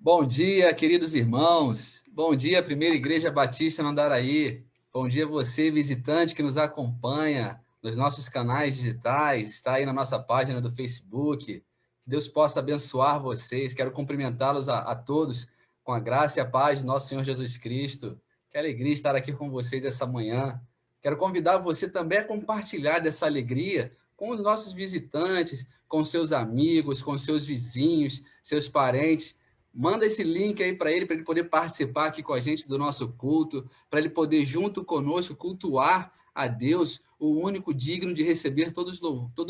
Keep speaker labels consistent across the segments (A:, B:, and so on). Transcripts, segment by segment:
A: Bom dia, queridos irmãos. Bom dia, Primeira Igreja Batista no Andaraí. Bom dia, você, visitante que nos acompanha nos nossos canais digitais, está aí na nossa página do Facebook. Que Deus possa abençoar vocês. Quero cumprimentá-los a todos com a graça e a paz de nosso Senhor Jesus Cristo. Que alegria estar aqui com vocês essa manhã. Quero convidar você também a compartilhar dessa alegria com os nossos visitantes, com seus amigos, com seus vizinhos, seus parentes. Manda esse link aí para ele poder participar aqui com a gente do nosso culto, para ele poder, junto conosco, cultuar a Deus, o único digno de receber todo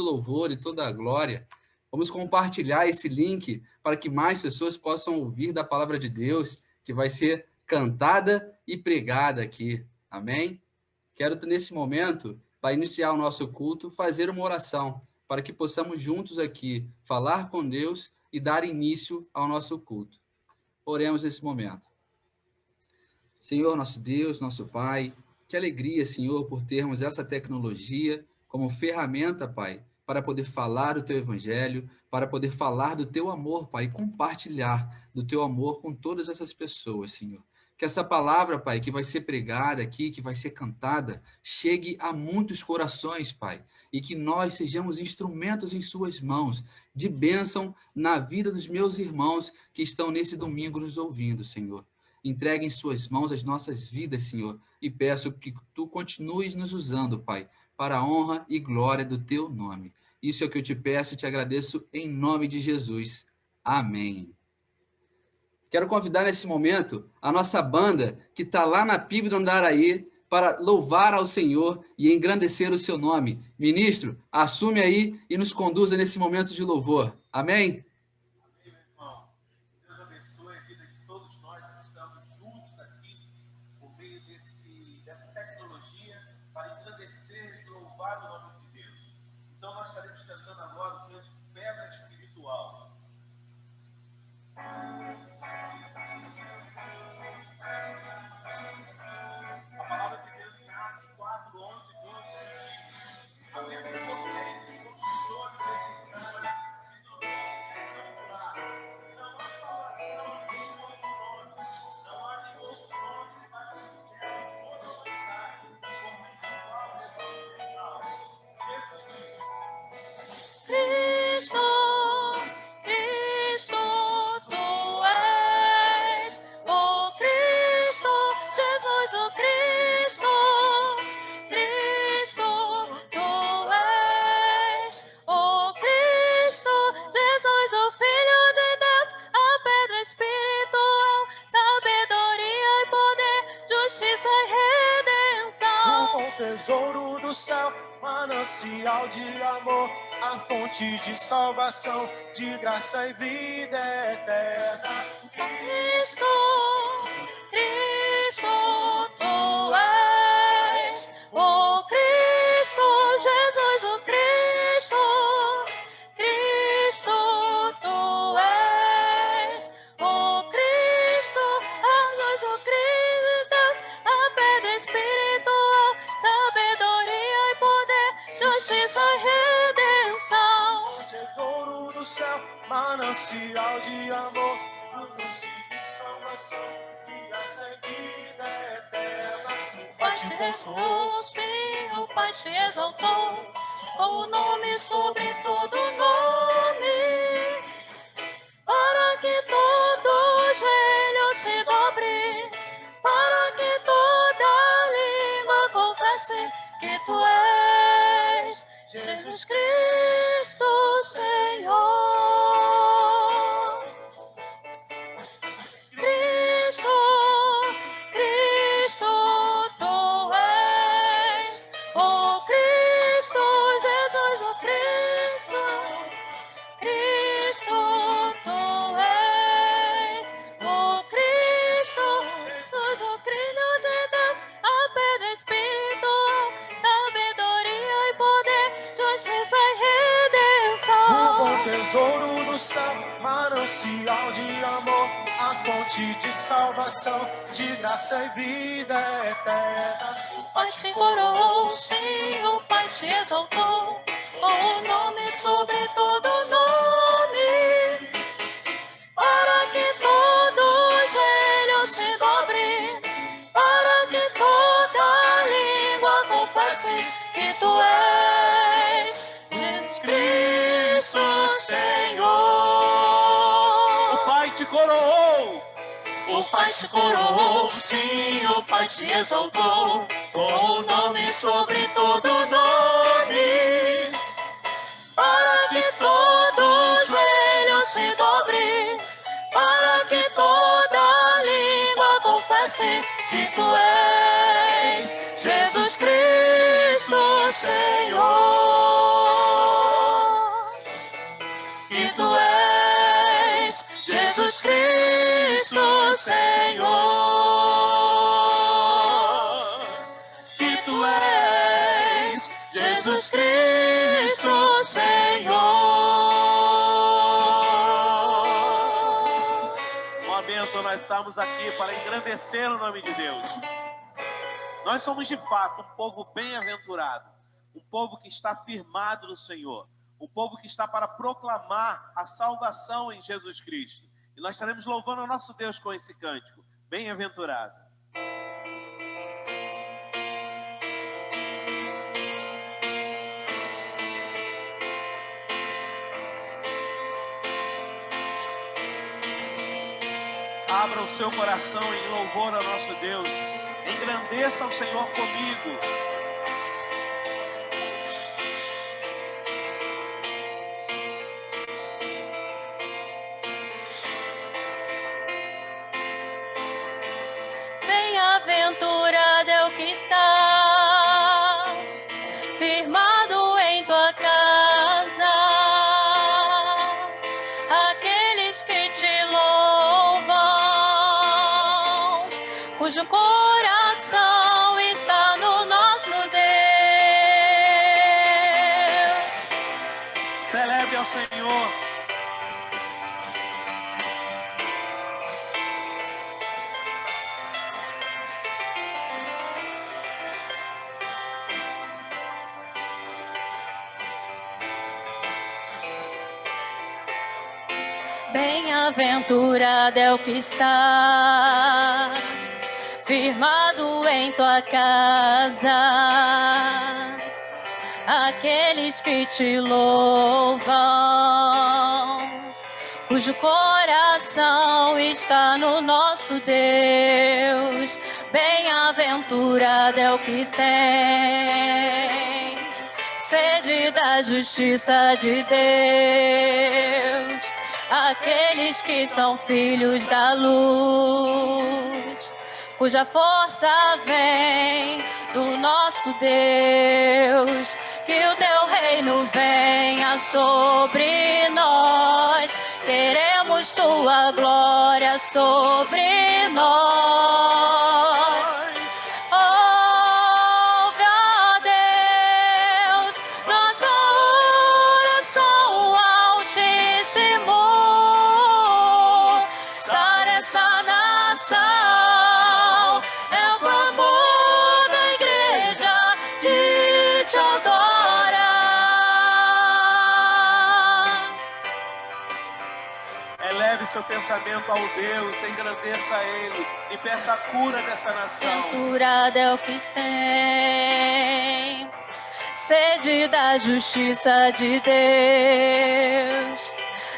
A: louvor e toda a glória. Vamos compartilhar esse link para que mais pessoas possam ouvir da palavra de Deus, que vai ser cantada e pregada aqui. Amém? Quero, nesse momento, para iniciar o nosso culto, fazer uma oração, para que possamos juntos aqui falar com Deus e dar início ao nosso culto. Oremos nesse momento. Senhor, nosso Deus, nosso Pai, que alegria, Senhor, por termos essa tecnologia como ferramenta, Pai, para poder falar do Teu Evangelho, para poder falar do Teu amor, Pai, e compartilhar do Teu amor com todas essas pessoas, Senhor. Que essa palavra, Pai, que vai ser pregada aqui, que vai ser cantada, chegue a muitos corações, Pai, e que nós sejamos instrumentos em Suas mãos, de bênção na vida dos meus irmãos que estão nesse domingo nos ouvindo, Senhor. Entregue em Suas mãos as nossas vidas, Senhor, e peço que Tu continues nos usando, Pai, para a honra e glória do Teu nome. Isso é o que eu te peço e te agradeço em nome de Jesus. Amém. Quero convidar nesse momento a nossa banda, que está lá na PIB do Andaraí, para louvar ao Senhor e engrandecer o seu nome. Ministro, assume aí e nos conduza nesse momento de louvor. Amém?
B: Tesouro do céu, manancial de amor, a fonte de salvação, de graça e vida eterna.
C: Cristo, Tu és, o Cristo, Jesus, o Cristo, Tu és, o Cristo, a luz, o Cristo, Deus, a pedra espiritual, sabedoria e poder, justiça e redenção.
B: Tesouro do céu, manancial de amor, luz de salvação, de graça e vida eterna.
C: O Pai te consolou, sim, o Pai te exaltou, com o nome sobre todo nome, para que todo joelho se dobre, para que toda língua confesse que Tu és Jesus Cristo, Senhor. Cristo, Tu és, o Cristo, Jesus, o Cristo, Tu és, o Cristo, Jesus, o Cristo de Deus, a pedra espiritual, sabedoria e poder, justiça e redenção.
B: O bom tesouro do céu, manancial de amor, a fonte de salvação, de graça e vida eterna.
C: O Pai te coroou, sim, o Pai te exaltou, com o nome sobre todo nome, para que todo
B: te coroou.
C: O Pai te coroou, sim, o Pai te exaltou, com o nome sobre todo nome, para que todo joelho se dobre, para que toda língua confesse que tu és Jesus Cristo, Senhor. Que tu és Jesus Cristo, Senhor. Que tu és Jesus Cristo, Senhor.
B: Momento, nós estamos aqui para engrandecer o nome de Deus. Nós somos de fato um povo bem-aventurado, um povo que está firmado no Senhor, um povo que está para proclamar a salvação em Jesus Cristo. E nós estaremos louvando o nosso Deus com esse cântico, bem-aventurado. Abra o seu coração em louvor ao nosso Deus. Engrandeça o Senhor comigo.
C: Bem-aventurado é o que está firmado em tua casa, aqueles que te louvam, cujo coração está no nosso Deus.
B: Celebre ao Senhor.
C: Bem-aventurado é o que está firmado em tua casa, aqueles que te louvam, cujo coração está no nosso Deus. Bem-aventurado é o que tem sede da justiça de Deus, aqueles que são filhos da luz, cuja força vem do nosso Deus. Que o teu reino venha sobre nós, queremos tua glória sobre nós. Ouve, ó Deus, nossa oração altíssimo. Sara essa nação, é o clamor da igreja que te adora.
B: Eleve seu pensamento ao Deus, engrandeça a Ele e peça a cura dessa nação.
C: Bem-aventurado é o que tem sede da justiça de Deus,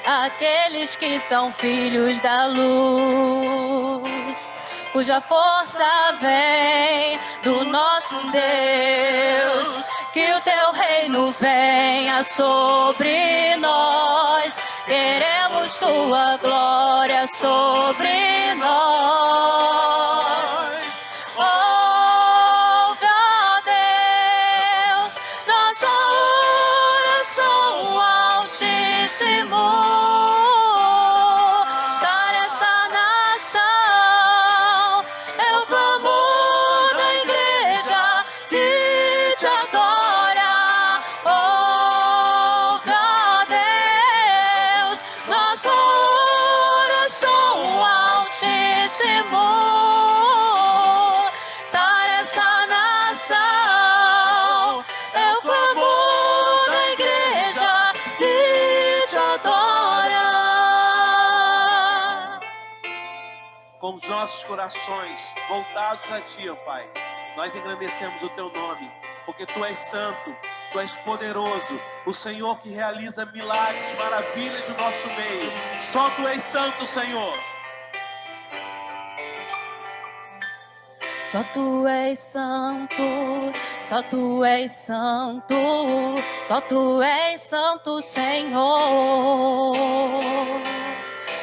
C: aqueles que são filhos da luz, cuja força vem do nosso Deus. Que o teu reino venha sobre nós, queremos tua glória sobre nós. Ouve, ó Deus, nossa oração altíssimo. Sara essa nação, é o clamor da igreja que te adora. Ouve, ó Deus, nossa oração altíssimo. Sara essa nação, é o clamor da igreja que te adora.
B: Com os nossos corações voltados a Ti, ó Pai, nós engrandecemos o Teu nome, porque Tu és santo, Tu és poderoso, o Senhor que realiza milagres, maravilhas no nosso meio. Só Tu és santo, Senhor.
C: Só Tu és santo, só Tu és santo, só Tu és santo, Senhor.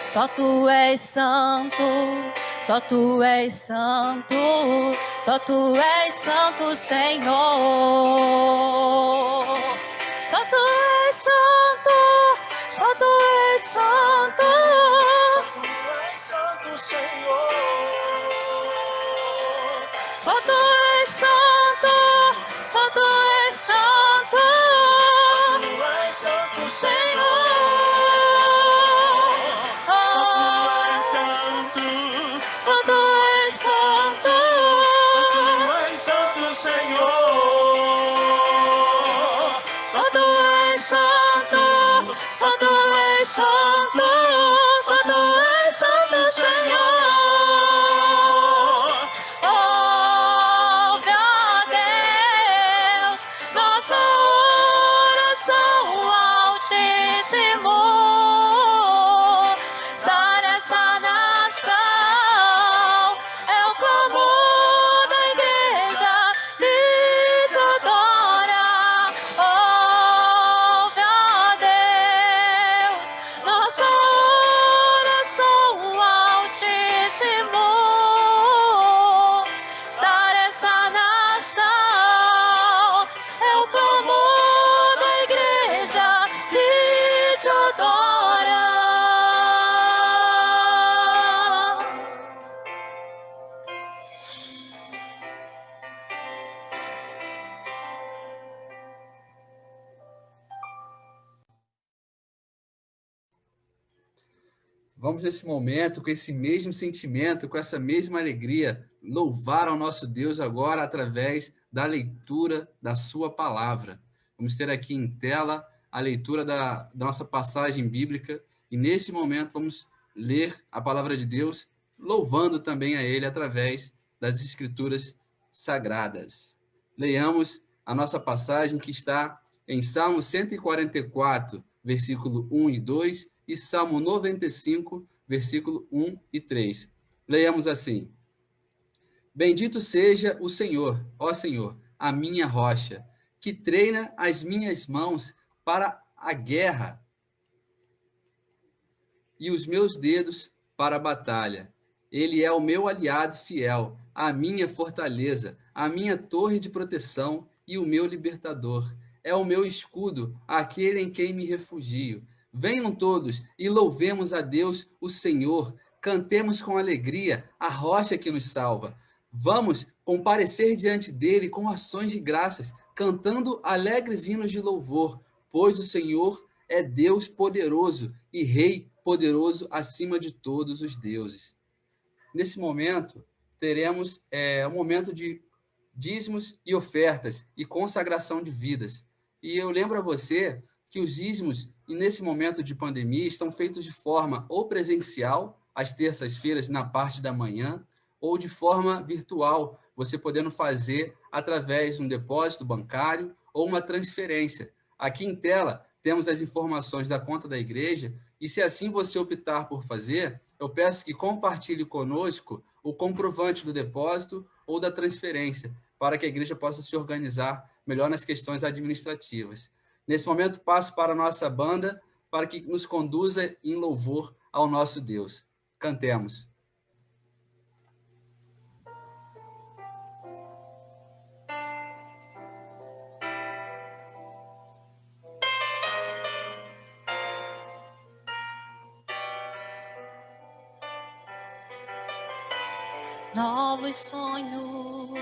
C: Só Tu és santo, só Tu és santo, só Tu és santo, Senhor. Só Tu és santo, só Tu és santo.
B: Só Tu és santo, Senhor.
C: Só Tu és santo, só Tu és santo.
B: Só Tu és santo, Senhor.
C: Só Tu és santo.
B: Tu és santo, Senhor.
C: Só Tu és santo, só Tu és santo, só Tu és santo, Senhor. Ouve, ó Deus, nossa oração altíssimo. Sara essa nação, é o clamor da igreja que te adora. Ouve, ó Deus, nossa oração altíssimo. Sara essa nação, é o clamor da igreja que te adora.
A: Vamos nesse momento, com esse mesmo sentimento, com essa mesma alegria, louvar ao nosso Deus agora através da leitura da sua palavra. Vamos ter aqui em tela a leitura da nossa passagem bíblica e nesse momento vamos ler a palavra de Deus, louvando também a Ele através das Escrituras Sagradas. Leiamos a nossa passagem que está em Salmo 144, versículo 1 e 2, e Salmo 95, versículo 1 e 3. Leiamos assim: Bendito seja o Senhor, ó Senhor, a minha rocha, que treina as minhas mãos para a guerra e os meus dedos para a batalha. Ele é o meu aliado fiel, a minha fortaleza, a minha torre de proteção e o meu libertador. É o meu escudo, aquele em quem me refugio. Venham todos e louvemos a Deus, o Senhor. Cantemos com alegria a rocha que nos salva. Vamos comparecer diante dele com ações de graças, cantando alegres hinos de louvor, pois o Senhor é Deus poderoso e Rei poderoso acima de todos os deuses. Nesse momento, teremos um momento de dízimos e ofertas e consagração de vidas. E eu lembro a você que os dízimos, e nesse momento de pandemia, estão feitos de forma ou presencial, às terças-feiras, na parte da manhã, ou de forma virtual, você podendo fazer através de um depósito bancário ou uma transferência. Aqui em tela, temos as informações da conta da igreja, e se assim você optar por fazer, eu peço que compartilhe conosco o comprovante do depósito ou da transferência, para que a igreja possa se organizar melhor nas questões administrativas. Nesse momento, passo para a nossa banda, para que nos conduza em louvor ao nosso Deus. Cantemos.
C: Novos sonhos,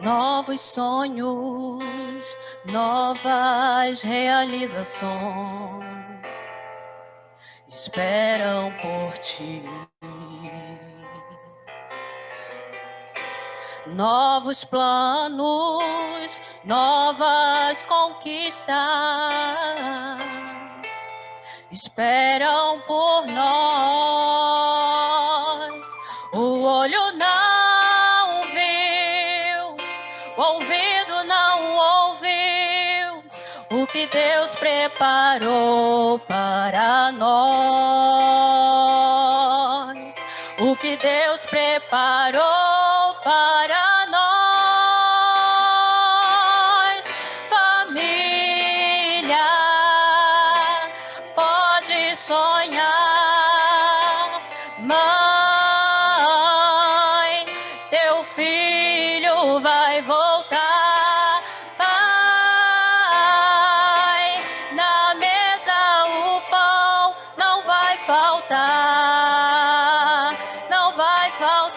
C: novos sonhos, novas realizações esperam por ti. Novos planos, novas conquistas esperam por nós. O olho não viu, o ouvido não ouviu o que Deus preparou para nós. O que Deus preparou para nós. Família, pode sonhar. Mãe, teu filho vai voltar. Pai, na mesa o pão não vai faltar. Não vai faltar.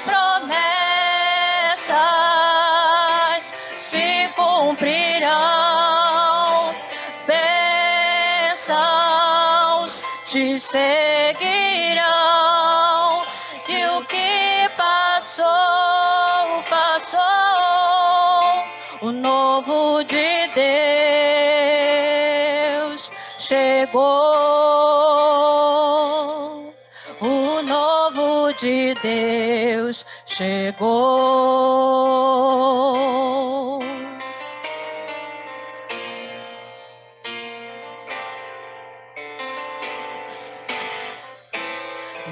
C: Promessas se cumprirão. Bênçãos te seguirão. E o que passou, passou. O novo de Deus chegou. O novo de Deus chegou.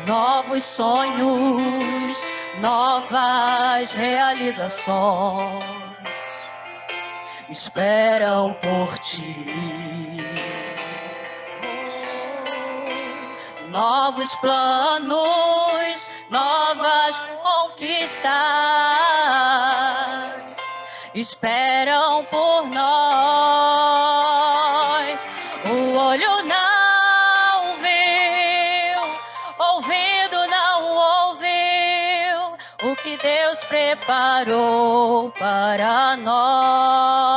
C: Novos sonhos, novas realizações esperam por ti. Novos planos, novas conquistas esperam por nós. O olho não viu, ouvido não ouviu o que Deus preparou para nós.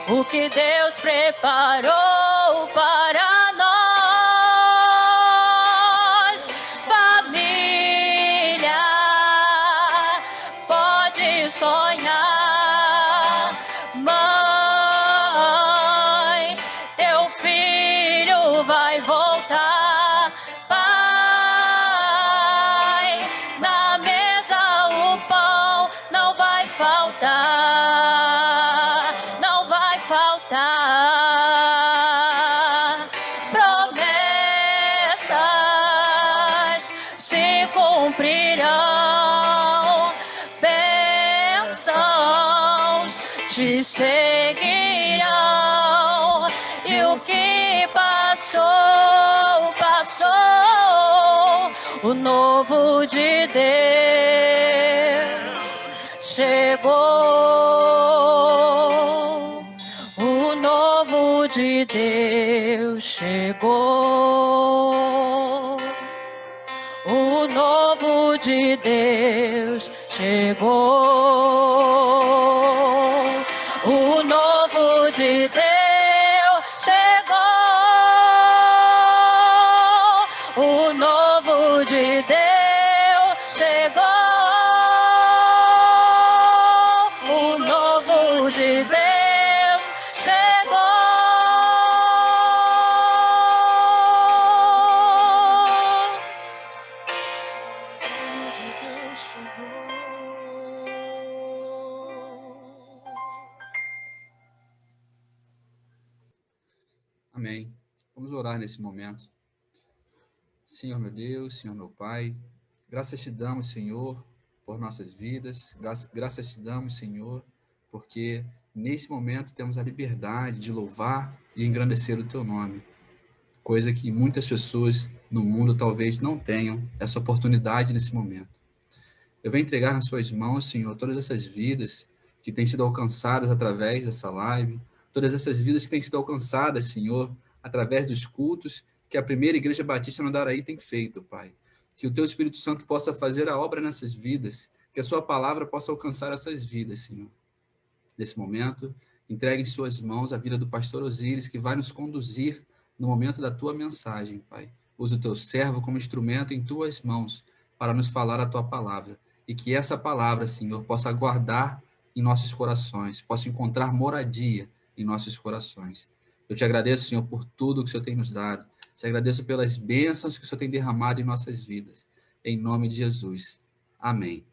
C: O que Deus preparou para nós. Família, pode sonhar. Mãe, teu filho vai voltar. Pai, na mesa o pão não vai faltar. Não vai faltar. Promessas se cumprirão. Bênçãos te seguirão. E o que passou, passou. O novo de Deus chegou. O novo de Deus chegou. O novo de Deus chegou. O novo de Deus chegou. O novo de Deus chegou. O novo de Deus chegou.
A: Amém. Vamos orar nesse momento. Senhor meu Deus, Senhor meu Pai, graças te damos, Senhor, por nossas vidas, graças te damos, Senhor, porque nesse momento temos a liberdade de louvar e engrandecer o teu nome, coisa que muitas pessoas no mundo talvez não tenham essa oportunidade nesse momento. Eu venho entregar nas suas mãos, Senhor, todas essas vidas que têm sido alcançadas através dessa live, todas essas vidas que têm sido alcançadas, Senhor, através dos cultos que a primeira Igreja Batista no Andaraí tem feito, Pai. Que o teu Espírito Santo possa fazer a obra nessas vidas, que a sua palavra possa alcançar essas vidas, Senhor. Nesse momento, entregue em suas mãos a vida do pastor Osíris, que vai nos conduzir no momento da tua mensagem, Pai. Usa o teu servo como instrumento em tuas mãos para nos falar a tua palavra. E que essa palavra, Senhor, possa guardar em nossos corações, possa encontrar moradia em nossos corações. Eu te agradeço, Senhor, por tudo que o Senhor tem nos dado. Te agradeço pelas bênçãos que o Senhor tem derramado em nossas vidas. Em nome de Jesus. Amém.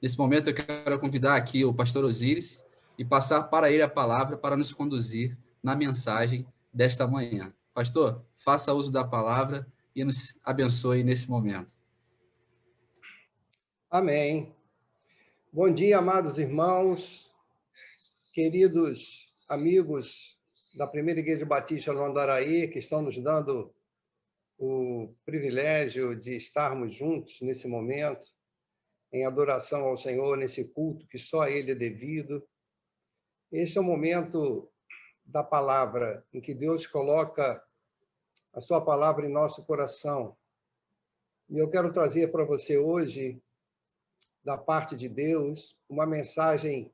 A: Nesse momento, eu quero convidar aqui o pastor Osíris e passar para ele a palavra para nos conduzir na mensagem desta manhã. Pastor, faça uso da palavra e nos abençoe nesse momento.
D: Amém. Bom dia, amados irmãos, queridos amigos da Primeira Igreja Batista no Andaraí, que estão nos dando o privilégio de estarmos juntos nesse momento, em adoração ao Senhor, nesse culto que só a Ele é devido. Este é o momento da palavra, em que Deus coloca a sua palavra em nosso coração. E eu quero trazer para você hoje, da parte de Deus, uma mensagem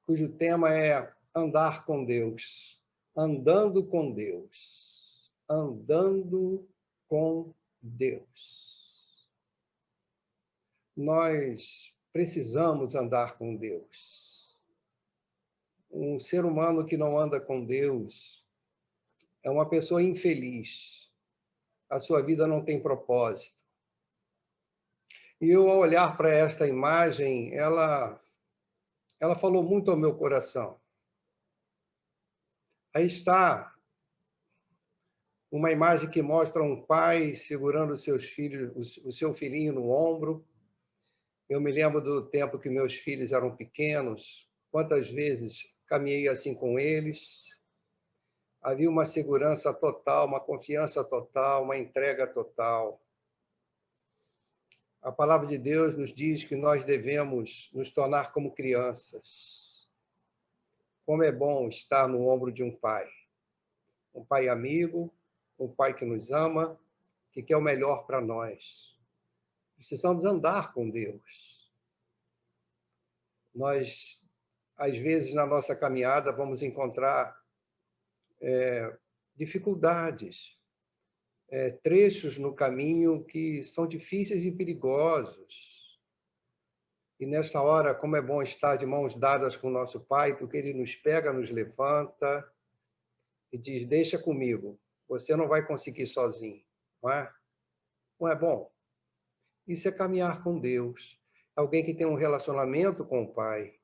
D: cujo tema é andar com Deus, andando com Deus, andando com Deus. Nós precisamos andar com Deus. Um ser humano que não anda com Deus é uma pessoa infeliz. A sua vida não tem propósito. E eu, ao olhar para esta imagem, ela falou muito ao meu coração. Aí está uma imagem que mostra um pai segurando os seus filhos, o seu filhinho no ombro. Eu me lembro do tempo que meus filhos eram pequenos, quantas vezes caminhei assim com eles. Havia uma segurança total, uma confiança total, uma entrega total. A palavra de Deus nos diz que nós devemos nos tornar como crianças. Como é bom estar no ombro de um pai amigo, um pai que nos ama, que quer o melhor para nós. Precisamos andar com Deus. Nós, às vezes, na nossa caminhada, vamos encontrar dificuldades, trechos no caminho que são difíceis e perigosos. E nessa hora, como é bom estar de mãos dadas com o nosso Pai, porque Ele nos pega, nos levanta e diz, deixa comigo, você não vai conseguir sozinho, não é? Não é bom? Isso é caminhar com Deus. Alguém que tem um relacionamento com o Pai,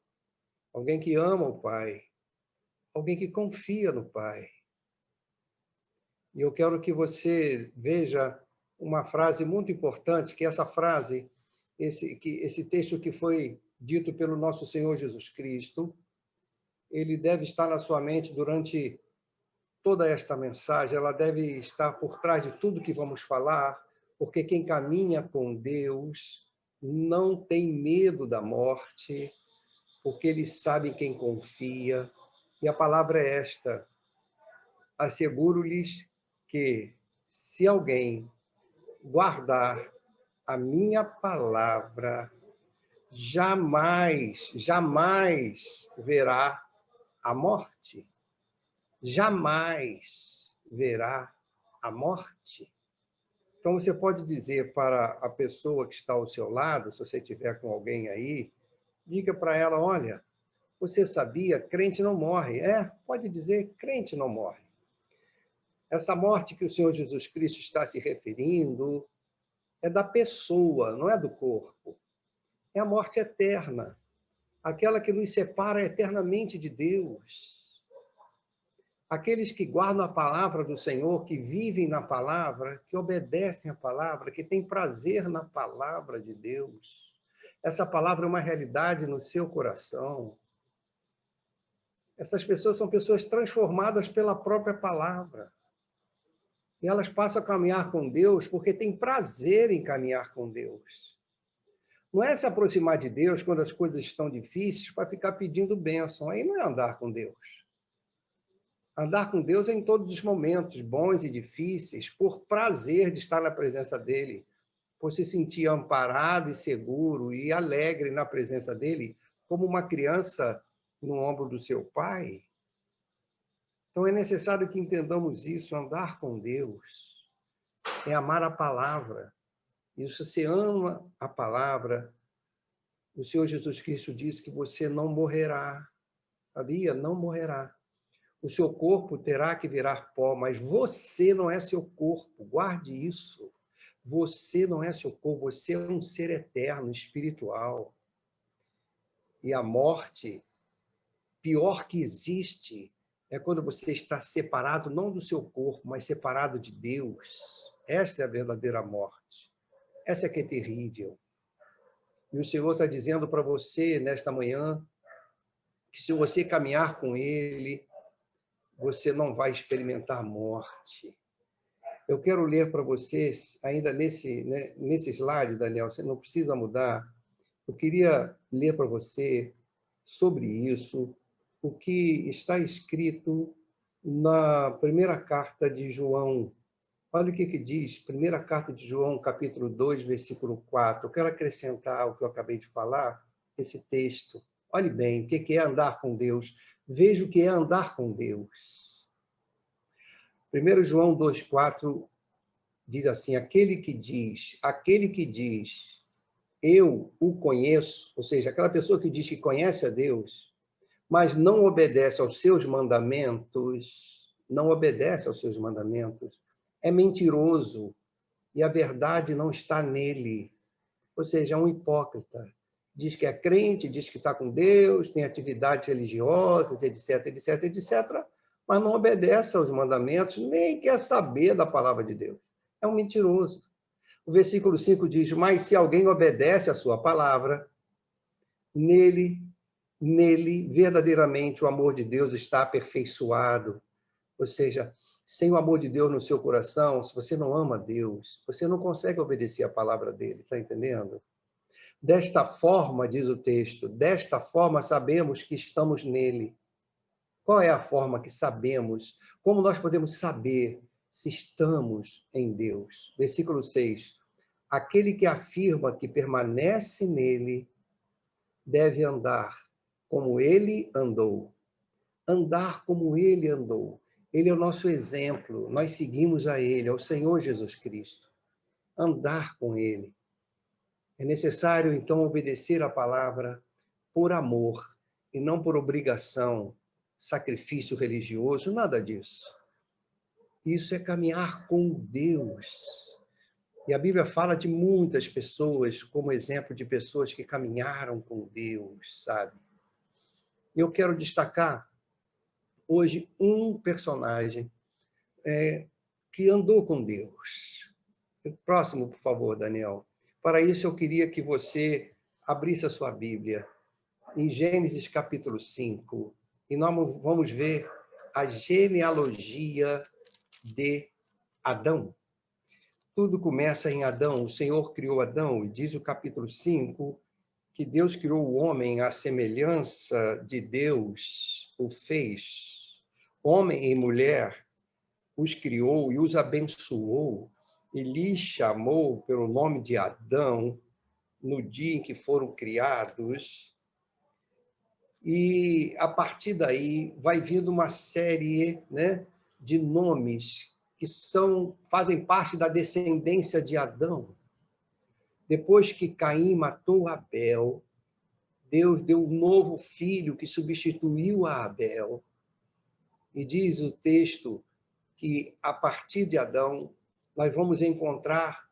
D: alguém que ama o Pai, alguém que confia no Pai. E eu quero que você veja uma frase muito importante, que essa frase, esse texto que foi dito pelo nosso Senhor Jesus Cristo, ele deve estar na sua mente durante toda esta mensagem, ela deve estar por trás de tudo que vamos falar, porque quem caminha com Deus não tem medo da morte, porque ele sabe em quem confia. E a palavra é esta: asseguro-lhes que, se alguém guardar a minha palavra, jamais verá a morte. Jamais verá a morte. Então, você pode dizer para a pessoa que está ao seu lado, se você estiver com alguém aí, diga para ela, olha, você sabia, crente não morre. Pode dizer, crente não morre. Essa morte que o Senhor Jesus Cristo está se referindo é da pessoa, não é do corpo. É a morte eterna, aquela que nos separa eternamente de Deus. Aqueles que guardam a palavra do Senhor, que vivem na palavra, que obedecem à palavra, que têm prazer na palavra de Deus. Essa palavra é uma realidade no seu coração. Essas pessoas são pessoas transformadas pela própria palavra. E elas passam a caminhar com Deus porque têm prazer em caminhar com Deus. Não é se aproximar de Deus quando as coisas estão difíceis para ficar pedindo bênção. Aí não é andar com Deus. Andar com Deus é em todos os momentos, bons e difíceis, por prazer de estar na presença dEle, por se sentir amparado e seguro e alegre na presença dEle, como uma criança no ombro do seu pai. Então é necessário que entendamos isso, andar com Deus é amar a palavra. E se você ama a palavra, o Senhor Jesus Cristo diz que você não morrerá. sabia? Não morrerá. O seu corpo terá que virar pó, mas você não é seu corpo. Guarde isso. Você não é seu corpo, você é um ser eterno, espiritual. E a morte, pior que existe, é quando você está separado, não do seu corpo, mas separado de Deus. Esta é a verdadeira morte. Essa é que é terrível. E o Senhor está dizendo para você, nesta manhã, que se você caminhar com Ele, você não vai experimentar morte. Eu quero ler para vocês, ainda nesse slide, Daniel, você não precisa mudar. Eu queria ler para você sobre isso, o que está escrito na primeira carta de João. Olha o que diz, primeira carta de João, capítulo 2, versículo 4. Eu quero acrescentar ao que eu acabei de falar, esse texto. Olhe bem, o que é andar com Deus. Veja o que é andar com Deus. 1 João 2,4 diz assim, aquele que diz, eu o conheço, ou seja, aquela pessoa que diz que conhece a Deus, mas não obedece aos seus mandamentos, é mentiroso e a verdade não está nele. Ou seja, é um hipócrita. Diz que é crente, diz que está com Deus, tem atividades religiosas, etc, etc, etc, mas não obedece aos mandamentos, nem quer saber da palavra de Deus. É um mentiroso. O versículo 5 diz, mas se alguém obedece à sua palavra, nele, verdadeiramente, o amor de Deus está aperfeiçoado. Ou seja, sem o amor de Deus no seu coração, se você não ama Deus, você não consegue obedecer a palavra dele, está entendendo? Desta forma, diz o texto, desta forma sabemos que estamos nele. Qual é a forma que sabemos? Como nós podemos saber se estamos em Deus? Versículo 6. Aquele que afirma que permanece nele deve andar como ele andou. Andar como ele andou. Ele é o nosso exemplo. Nós seguimos a ele, ao Senhor Jesus Cristo. Andar com ele. É necessário, então, obedecer a palavra por amor e não por obrigação, sacrifício religioso, nada disso. Isso é caminhar com Deus. E a Bíblia fala de muitas pessoas como exemplo de pessoas que caminharam com Deus, sabe? Eu quero destacar hoje um personagem que andou com Deus. Próximo, por favor, Daniel. Para isso, eu queria que você abrisse a sua Bíblia em Gênesis capítulo 5, e nós vamos ver a genealogia de Adão. Tudo começa em Adão. O Senhor criou Adão, e diz o capítulo 5 que Deus criou o homem à semelhança de Deus, o fez. Homem e mulher os criou e os abençoou, e lhes chamou pelo nome de Adão no dia em que foram criados. E, a partir daí, vai vindo uma série, de nomes que fazem parte da descendência de Adão. Depois que Caim matou Abel, Deus deu um novo filho que substituiu a Abel. E diz o texto que, a partir de Adão, nós vamos encontrar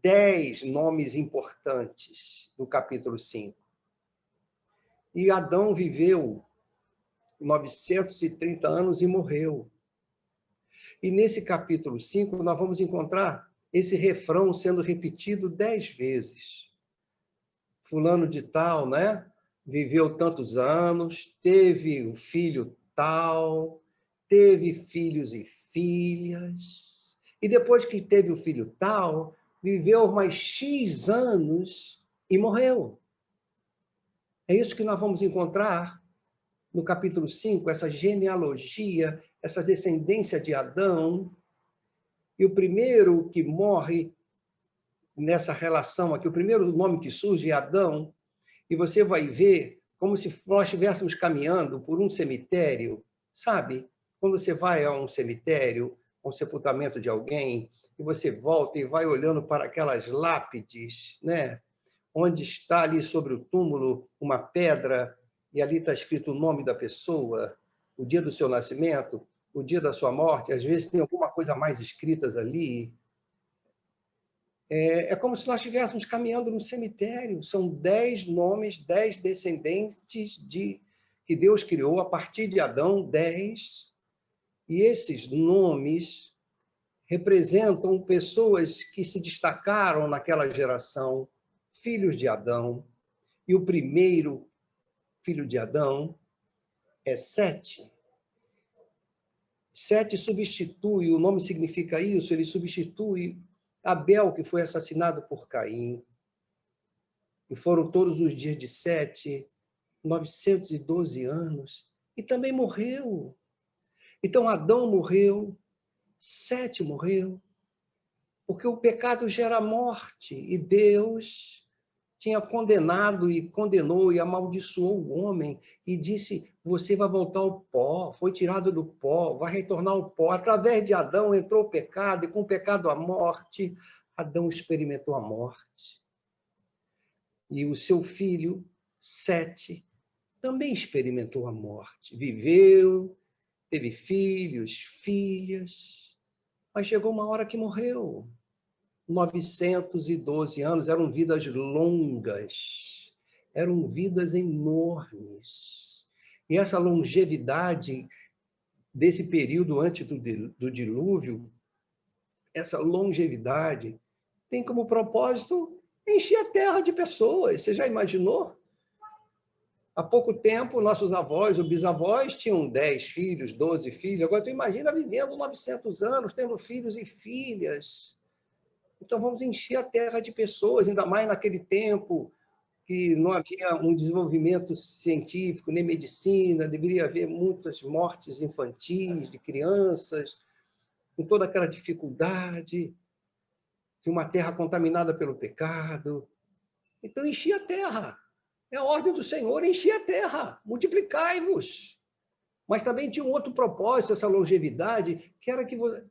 D: 10 nomes importantes no capítulo 5. E Adão viveu 930 anos e morreu. E nesse capítulo 5, nós vamos encontrar esse refrão sendo repetido 10 vezes. Fulano de tal, viveu tantos anos, teve um filho tal, teve filhos e filhas, e depois que teve o filho tal, viveu mais X anos e morreu. É isso que nós vamos encontrar no capítulo 5, essa genealogia, essa descendência de Adão. E o primeiro que morre nessa relação aqui, o primeiro nome que surge é Adão, e você vai ver como se nós estivéssemos caminhando por um cemitério, sabe? Quando você vai a um cemitério, a um sepultamento de alguém, e você volta e vai olhando para aquelas lápides, onde está ali sobre o túmulo uma pedra e ali está escrito o nome da pessoa, o dia do seu nascimento, o dia da sua morte, às vezes tem alguma coisa a mais escritas ali. É como se nós estivéssemos caminhando no cemitério. São 10 nomes, 10 descendentes que Deus criou a partir de Adão, 10. E esses nomes representam pessoas que se destacaram naquela geração, filhos de Adão. E o primeiro filho de Adão é Sete. Sete substitui, o nome significa isso, ele substitui Abel, que foi assassinado por Caim. E foram todos os dias de Sete, 912 anos, e também morreu. Então Adão morreu, Sete morreu, porque o pecado gera morte, e Deus tinha condenado e condenou e amaldiçoou o homem e disse, você vai voltar ao pó, foi tirado do pó, vai retornar ao pó. Através de Adão entrou o pecado e com o pecado a morte, Adão experimentou a morte. E o seu filho, Sete, também experimentou a morte. Viveu, teve filhos, filhas, mas chegou uma hora que morreu. 912 anos, eram vidas longas, eram vidas enormes. E essa longevidade desse período antes do dilúvio, essa longevidade tem como propósito encher a terra de pessoas. Você já imaginou? Há pouco tempo, nossos avós ou bisavós tinham 10 filhos, 12 filhos. Agora, tu imagina vivendo 900 anos, tendo filhos e filhas. Então, vamos encher a terra de pessoas, ainda mais naquele tempo que não havia um desenvolvimento científico, nem medicina, deveria haver muitas mortes infantis, de crianças, com toda aquela dificuldade de uma terra contaminada pelo pecado. Então, encher a terra. É a ordem do Senhor, encher a terra, multiplicai-vos. Mas também tinha um outro propósito, essa longevidade, que era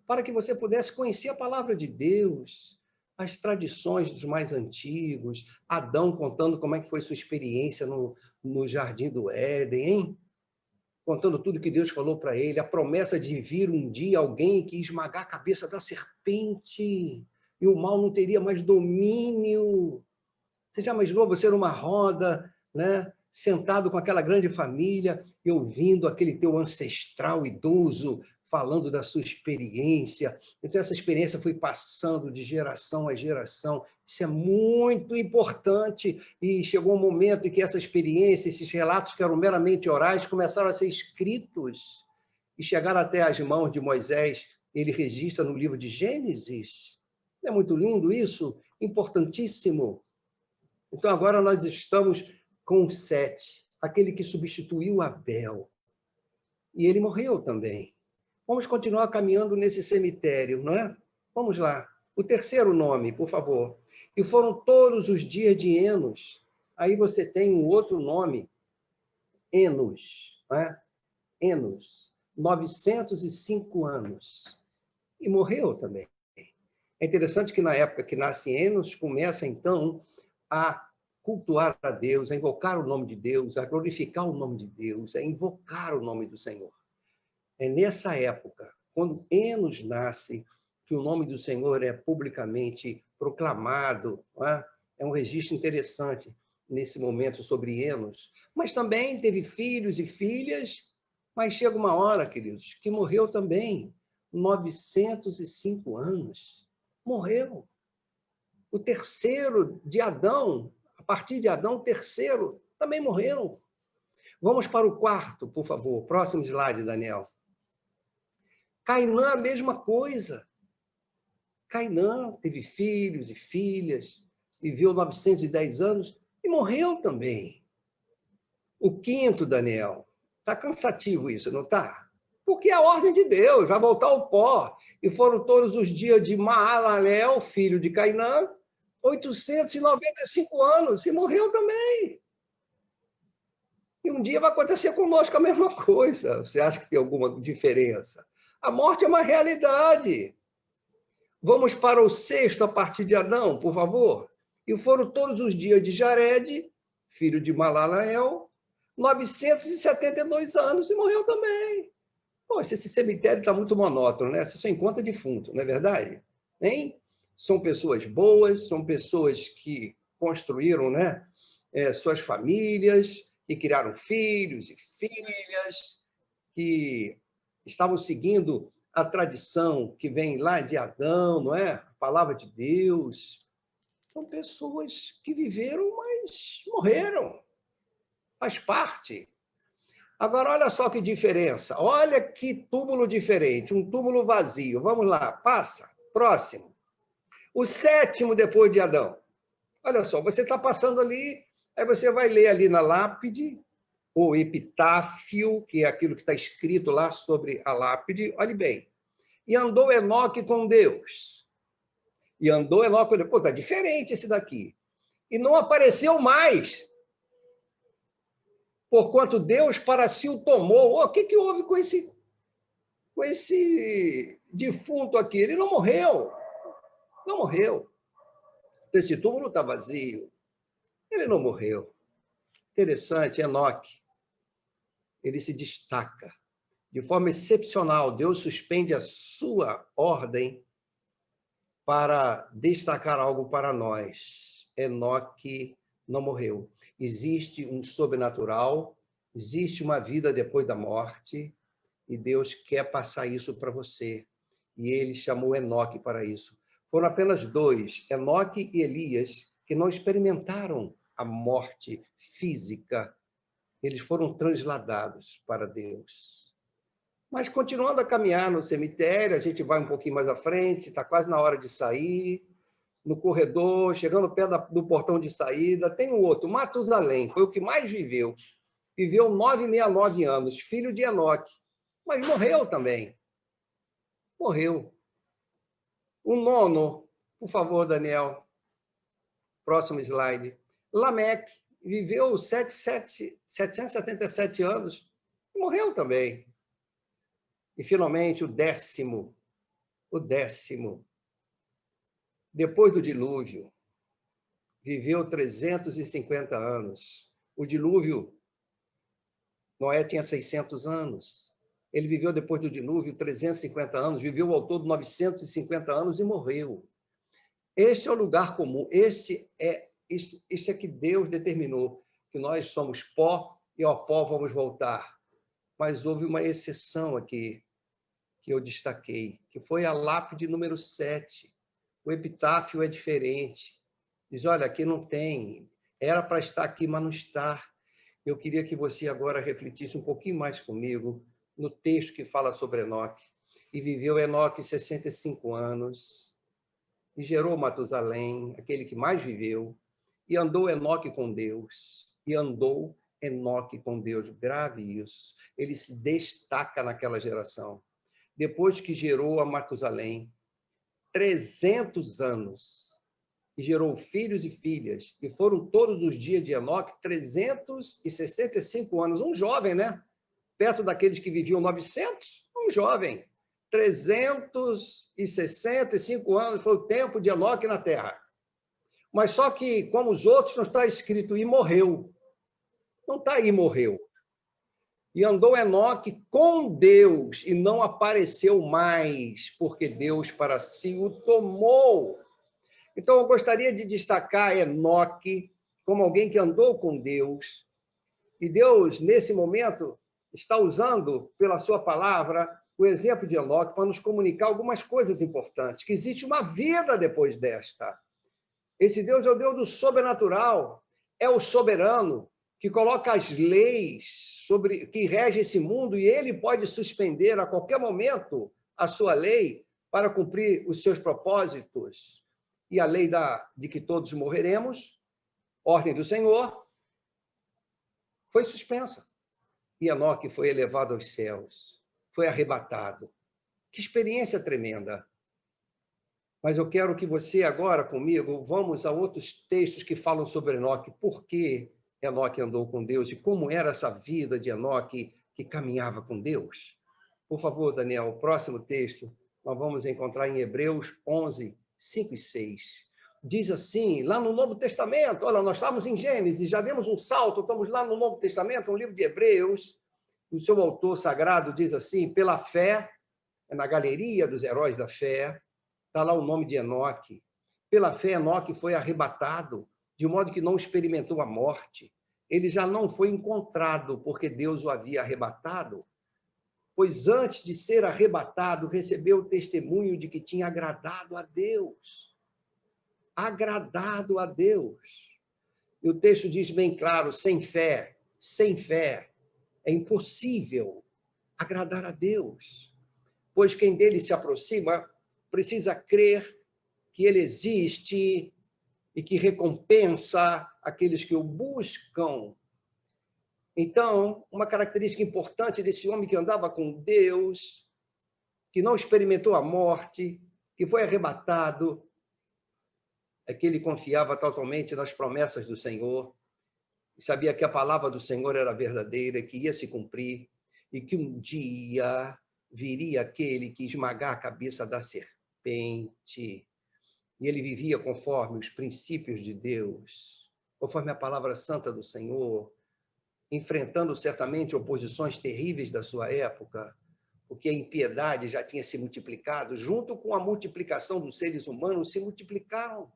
D: para que você pudesse conhecer a palavra de Deus, as tradições dos mais antigos, Adão contando como é que foi sua experiência no Jardim do Éden, hein? Contando tudo que Deus falou para ele, a promessa de vir um dia alguém que ia esmagar a cabeça da serpente, e o mal não teria mais domínio. Você já imaginou você numa roda, né? Sentado com aquela grande família e ouvindo aquele teu ancestral idoso falando da sua experiência. Então, essa experiência foi passando de geração a geração. Isso é muito importante. E chegou um momento em que essa experiência, esses relatos que eram meramente orais, começaram a ser escritos e chegaram até as mãos de Moisés. Ele registra no livro de Gênesis. Não é muito lindo isso? Importantíssimo. Então, agora nós estamos com Sete, aquele que substituiu Abel. E ele morreu também. Vamos continuar caminhando nesse cemitério, não é? Vamos lá. O terceiro nome, por favor. E foram todos os dias de Enos. Aí você tem um outro nome, Enos, não é? Enos, 905 anos. E morreu também. É interessante que na época que nasce Enos, começa então a cultuar a Deus, a invocar o nome de Deus, a glorificar o nome de Deus, a invocar o nome do Senhor. É nessa época, quando Enos nasce, que o nome do Senhor é publicamente proclamado. Não é? É um registro interessante nesse momento sobre Enos. Mas também teve filhos e filhas, mas chega uma hora, queridos, que morreu também, 905 anos. Morreu. O terceiro de Adão, a partir de Adão, o terceiro também morreu. Vamos para o quarto, por favor. Próximo slide, Daniel. Cainã, a mesma coisa. Cainã teve filhos e filhas, viveu 910 anos e morreu também. O quinto, Daniel, está cansativo isso, não está? Porque é a ordem de Deus, vai voltar ao pó. E foram todos os dias de Maalalel, filho de Cainã, 895 anos, e morreu também. E um dia vai acontecer conosco a mesma coisa. Você acha que tem alguma diferença? A morte é uma realidade. Vamos para o sexto a partir de Adão, por favor. E foram todos os dias de Jared, filho de Maalalel, 972 anos e morreu também. Poxa, esse cemitério está muito monótono, né? Você só encontra defunto, não é verdade? Hein? São pessoas boas, são pessoas que construíram, né, suas famílias, que criaram filhos e filhas, que estavam seguindo a tradição que vem lá de Adão, não é? A palavra de Deus. São pessoas que viveram, mas morreram. Faz parte. Agora, olha só que diferença. Olha que túmulo diferente. Um túmulo vazio. Vamos lá, passa. Próximo. O 7º depois de Adão. Olha só, você está passando ali, aí você vai ler ali na lápide, ou epitáfio, que é aquilo que está escrito lá sobre a lápide. Olhe bem. E andou Enoque com Deus. E andou Enoque com Deus. Pô, está diferente esse daqui. E não apareceu mais. Porquanto Deus para si o tomou. O que houve com esse defunto aqui? Ele não morreu. Não morreu. Esse túmulo está vazio. Ele não morreu. Interessante, Enoque. Ele se destaca. De forma excepcional, Deus suspende a sua ordem para destacar algo para nós. Enoque não morreu. Existe um sobrenatural, existe uma vida depois da morte, e Deus quer passar isso para você. E ele chamou Enoque para isso. Foram apenas 2, Enoque e Elias, que não experimentaram a morte física. Eles foram transladados para Deus. Mas continuando a caminhar no cemitério, a gente vai um pouquinho mais à frente, está quase na hora de sair, no corredor, chegando perto do portão de saída, tem um outro, Matusalém, foi o que mais viveu. Viveu 969 anos, filho de Enoque, mas morreu também. Morreu. O 9º, por favor, Daniel, próximo slide. Lameque viveu 777 anos e morreu também. E, finalmente, o 10º, depois do dilúvio, viveu 350 anos. O dilúvio, Noé tinha 600 anos. Ele viveu depois do dilúvio 350 anos, viveu ao todo 950 anos e morreu. Este é o lugar comum, este é que Deus determinou, que nós somos pó e ao pó vamos voltar. Mas houve uma exceção aqui, que eu destaquei, que foi a lápide número 7. O epitáfio é diferente. Diz, olha, aqui não tem, era para estar aqui, mas não está. Eu queria que você agora refletisse um pouquinho mais comigo no texto que fala sobre Enoque. E viveu Enoque 65 anos, e gerou Matusalém, aquele que mais viveu, e andou Enoque com Deus, e andou Enoque com Deus. Grave isso. Ele se destaca naquela geração. Depois que gerou a Matusalém, 300 anos, e gerou filhos e filhas, e foram todos os dias de Enoque 365 anos. Um jovem, né? Perto daqueles que viviam 900, um jovem. 365 anos foi o tempo de Enoque na Terra. Mas só que, como os outros, não está escrito e morreu. Não está aí, morreu. E andou Enoque com Deus e não apareceu mais, porque Deus para si o tomou. Então, eu gostaria de destacar Enoque como alguém que andou com Deus. E Deus, nesse momento, está usando, pela sua palavra, o exemplo de Enoque para nos comunicar algumas coisas importantes, que existe uma vida depois desta. Esse Deus é o Deus do sobrenatural, é o soberano, que coloca as leis que regem esse mundo, e ele pode suspender a qualquer momento a sua lei para cumprir os seus propósitos. E a lei de que todos morreremos, ordem do Senhor, foi suspensa. E Enoque foi elevado aos céus, foi arrebatado. Que experiência tremenda! Mas eu quero que você agora comigo, vamos a outros textos que falam sobre Enoque, por que Enoque andou com Deus e como era essa vida de Enoque que caminhava com Deus. Por favor, Daniel, o próximo texto nós vamos encontrar em Hebreus 11, 5 e 6. diz assim, lá no Novo Testamento, olha, nós estamos em Gênesis, já demos um salto, estamos lá no Novo Testamento, no livro de Hebreus, o seu autor sagrado diz assim, pela fé, na galeria dos heróis da fé, está lá o nome de Enoque. Pela fé, Enoque foi arrebatado, de modo que não experimentou a morte. Ele já não foi encontrado, porque Deus o havia arrebatado, pois antes de ser arrebatado, recebeu o testemunho de que tinha agradado a Deus. Agradado a Deus. E o texto diz bem claro, sem fé, é impossível agradar a Deus, pois quem dele se aproxima precisa crer que ele existe e que recompensa aqueles que o buscam. Então, uma característica importante desse homem que andava com Deus, que não experimentou a morte, que foi arrebatado, é que ele confiava totalmente nas promessas do Senhor, e sabia que a palavra do Senhor era verdadeira, que ia se cumprir, e que um dia viria aquele que esmagar a cabeça da serpente. E ele vivia conforme os princípios de Deus, conforme a palavra santa do Senhor, enfrentando certamente oposições terríveis da sua época, porque a impiedade já tinha se multiplicado, junto com a multiplicação dos seres humanos, se multiplicaram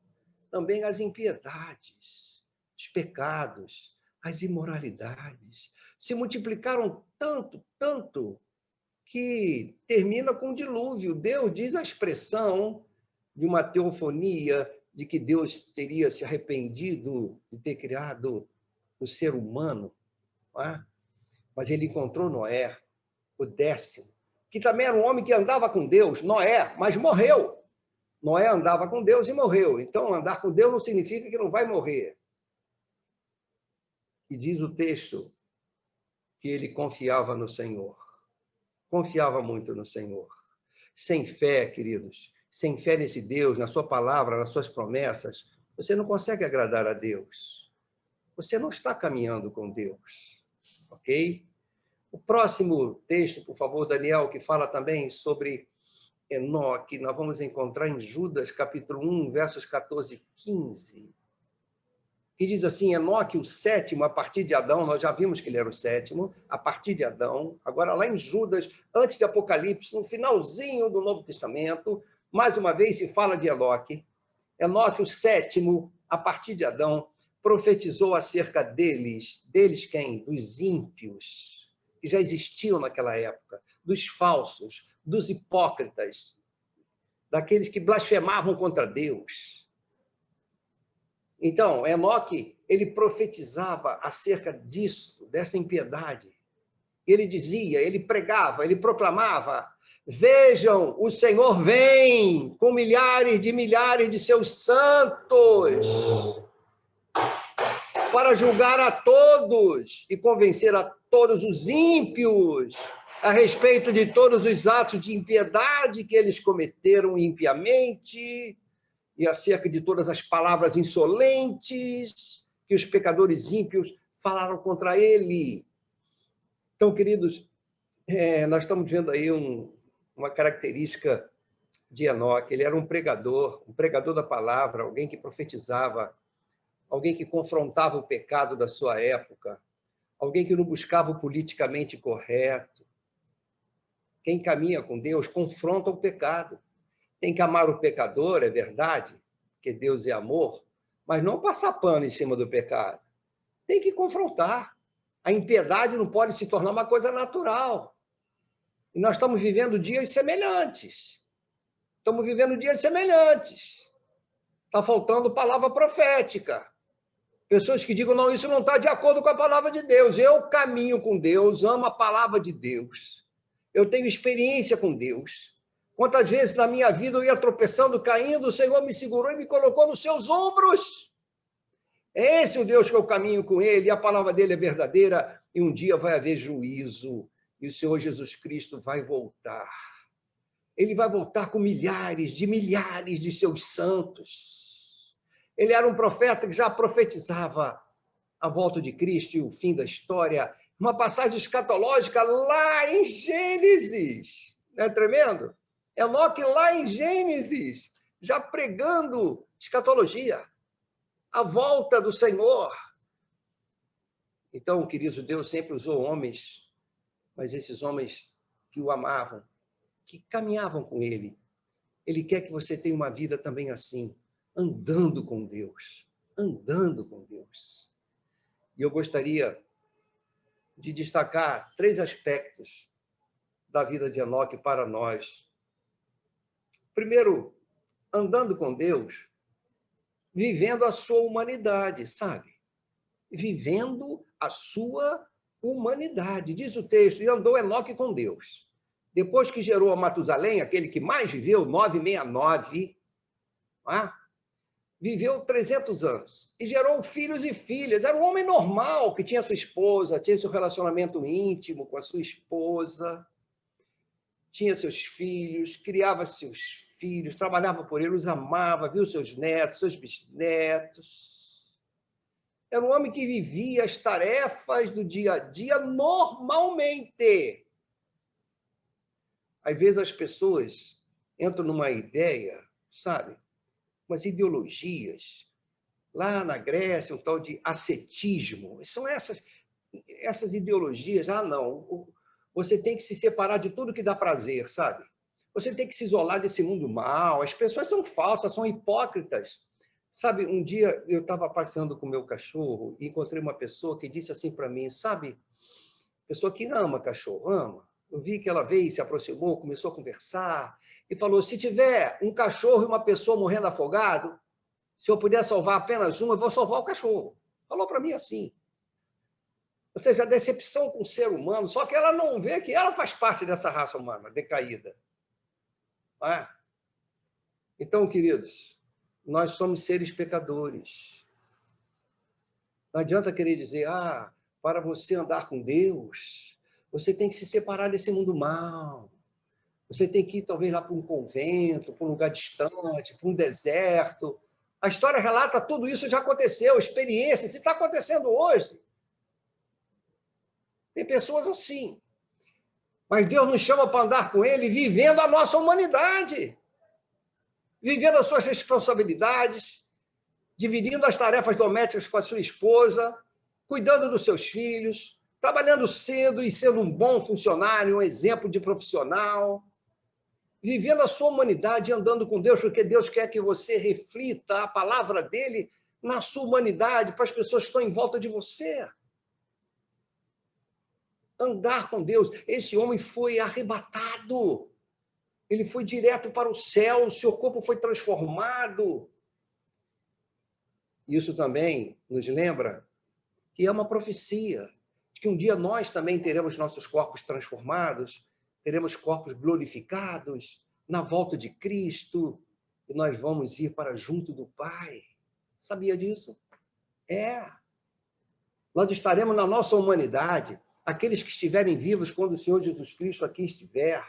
D: também as impiedades, os pecados, as imoralidades. Se multiplicaram tanto, que termina com um dilúvio. Deus diz a expressão de uma teofonia, de que Deus teria se arrependido de ter criado o ser humano, não é? Mas ele encontrou Noé, o 10º, que também era um homem que andava com Deus, Noé, mas morreu. Noé andava com Deus e morreu. Então, andar com Deus não significa que não vai morrer. E diz o texto que ele confiava no Senhor. Confiava muito no Senhor. Sem fé, queridos, sem fé nesse Deus, na sua palavra, nas suas promessas, você não consegue agradar a Deus. Você não está caminhando com Deus. Ok? O próximo texto, por favor, Daniel, que fala também sobre Enoque, nós vamos encontrar em Judas, capítulo 1, versos 14 e 15, que diz assim, Enoque, o 7º, a partir de Adão, nós já vimos que ele era o 7º, a partir de Adão, agora lá em Judas, antes de Apocalipse, no finalzinho do Novo Testamento, mais uma vez se fala de Enoque. Enoque, o 7º, a partir de Adão, profetizou acerca deles quem? Dos ímpios, que já existiam naquela época, dos falsos, dos hipócritas, daqueles que blasfemavam contra Deus. Então, Enoque, ele profetizava acerca disso, dessa impiedade. Ele dizia, ele pregava, ele proclamava, vejam, o Senhor vem com milhares de seus santos para julgar a todos e convencer a todos os ímpios a respeito de todos os atos de impiedade que eles cometeram impiamente e acerca de todas as palavras insolentes que os pecadores ímpios falaram contra ele. Então, queridos, nós estamos vendo aí uma característica de Enoque. Ele era um pregador da palavra, alguém que profetizava, alguém que confrontava o pecado da sua época, alguém que não buscava o politicamente correto. Quem caminha com Deus confronta o pecado. Tem que amar o pecador, é verdade, porque Deus é amor, mas não passar pano em cima do pecado. Tem que confrontar. A impiedade não pode se tornar uma coisa natural. E nós estamos vivendo dias semelhantes. Está faltando palavra profética. Pessoas que digam, não, isso não está de acordo com a palavra de Deus. Eu caminho com Deus, amo a palavra de Deus. Eu tenho experiência com Deus. Quantas vezes na minha vida eu ia tropeçando, caindo, o Senhor me segurou e me colocou nos seus ombros. É esse o Deus que eu caminho com ele, e a palavra dele é verdadeira, e um dia vai haver juízo, e o Senhor Jesus Cristo vai voltar. Ele vai voltar com milhares de seus santos. Ele era um profeta que já profetizava a volta de Cristo e o fim da história. Uma passagem escatológica lá em Gênesis. Não é tremendo? Enoque lá em Gênesis já pregando escatologia, a volta do Senhor. Então, queridos, Deus sempre usou homens, mas esses homens que o amavam, que caminhavam com ele. Ele quer que você tenha uma vida também assim, andando com Deus, andando com Deus. E eu gostaria de destacar 3 aspectos da vida de Enoque para nós. Primeiro, andando com Deus, vivendo a sua humanidade, sabe? Vivendo a sua humanidade. Diz o texto, e andou Enoque com Deus. Depois que gerou a Matusalém, aquele que mais viveu, 969, viveu 300 anos. E gerou filhos e filhas. Era um homem normal, que tinha sua esposa, tinha seu relacionamento íntimo com a sua esposa, tinha seus filhos, criava seus filhos, trabalhava por eles, os amava, viu seus netos, seus bisnetos. Era um homem que vivia as tarefas do dia a dia normalmente. Às vezes as pessoas entram numa ideia, sabe? Umas ideologias. Lá na Grécia, um tal de ascetismo. São essas ideologias. Não. Você tem que se separar de tudo que dá prazer, sabe? Você tem que se isolar desse mundo mal. As pessoas são falsas, são hipócritas. Sabe, um dia eu estava passeando com o meu cachorro e encontrei uma pessoa que disse assim para mim, sabe? Pessoa que ama cachorro, ama. Eu vi que ela veio, se aproximou, começou a conversar e falou, se tiver um cachorro e uma pessoa morrendo afogado, se eu puder salvar apenas uma, eu vou salvar o cachorro. Falou para mim assim. Ou seja, a decepção com o ser humano, só que ela não vê que ela faz parte dessa raça humana decaída. Não é? Então, queridos, nós somos seres pecadores. Não adianta querer dizer, para você andar com Deus, você tem que se separar desse mundo mal. Você tem que ir, talvez, lá para um convento, para um lugar distante, para um deserto. A história relata tudo isso, já aconteceu, experiência, isso está acontecendo hoje. Tem pessoas assim. Mas Deus nos chama para andar com Ele, vivendo a nossa humanidade. Vivendo as suas responsabilidades, dividindo as tarefas domésticas com a sua esposa, cuidando dos seus filhos, trabalhando cedo e sendo um bom funcionário, um exemplo de profissional, vivendo a sua humanidade e andando com Deus, porque Deus quer que você reflita a palavra dele na sua humanidade, para as pessoas que estão em volta de você. Andar com Deus. Esse homem foi arrebatado. Ele foi direto para o céu, o seu corpo foi transformado. Isso também nos lembra que é uma profecia, que um dia nós também teremos nossos corpos transformados, teremos corpos glorificados na volta de Cristo, e nós vamos ir para junto do Pai. Sabia disso? Nós estaremos na nossa humanidade, aqueles que estiverem vivos quando o Senhor Jesus Cristo aqui estiver,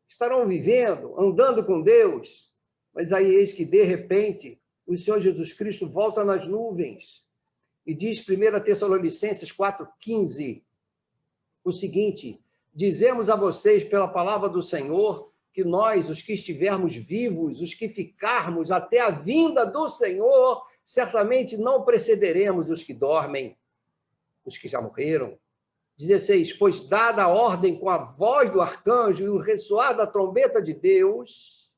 D: estarão vivendo, andando com Deus, mas aí eis que, de repente, o Senhor Jesus Cristo volta nas nuvens, e diz 1 Tessalonicenses 4,15, o seguinte, dizemos a vocês pela palavra do Senhor, que nós, os que estivermos vivos, os que ficarmos até a vinda do Senhor, certamente não precederemos os que dormem, os que já morreram. 16, pois dada a ordem com a voz do arcanjo e o ressoar da trombeta de Deus,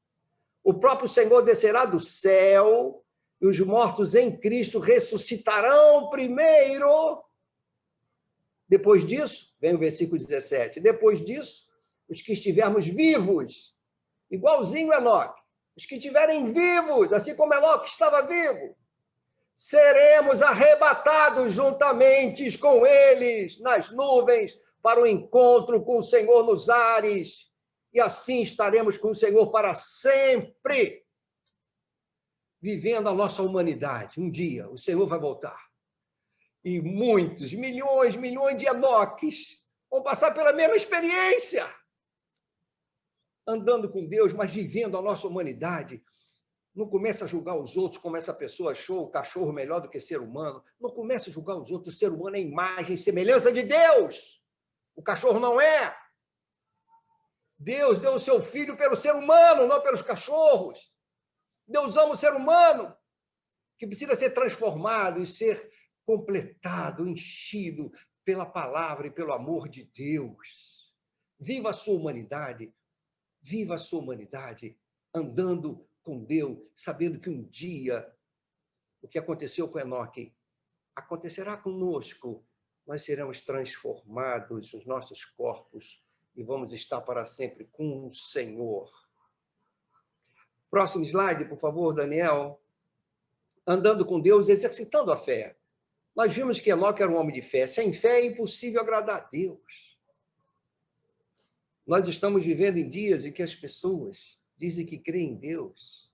D: o próprio Senhor descerá do céu, e os mortos em Cristo ressuscitarão primeiro. Depois disso, vem o versículo 17, depois disso, os que estivermos vivos, igualzinho a Enoque, os que estiverem vivos, assim como Enoque estava vivo, seremos arrebatados juntamente com eles nas nuvens para o encontro com o Senhor nos ares, e assim estaremos com o Senhor para sempre. Vivendo a nossa humanidade. Um dia, o Senhor vai voltar. E muitos, milhões de Enoques vão passar pela mesma experiência. Andando com Deus, mas vivendo a nossa humanidade. Não começa a julgar os outros como essa pessoa achou o cachorro melhor do que ser humano. Não começa a julgar os outros. O ser humano é imagem e semelhança de Deus. O cachorro não é. Deus deu o seu filho pelo ser humano, não pelos cachorros. Deus ama o ser humano, que precisa ser transformado e ser completado, enchido pela palavra e pelo amor de Deus. Viva a sua humanidade andando com Deus, sabendo que um dia o que aconteceu com Enoque acontecerá conosco. Nós seremos transformados, os nossos corpos, e vamos estar para sempre com o Senhor. Próximo slide, por favor, Daniel. Andando com Deus, exercitando a fé. Nós vimos que Enoque era um homem de fé. Sem fé é impossível agradar a Deus. Nós estamos vivendo em dias em que as pessoas dizem que creem em Deus,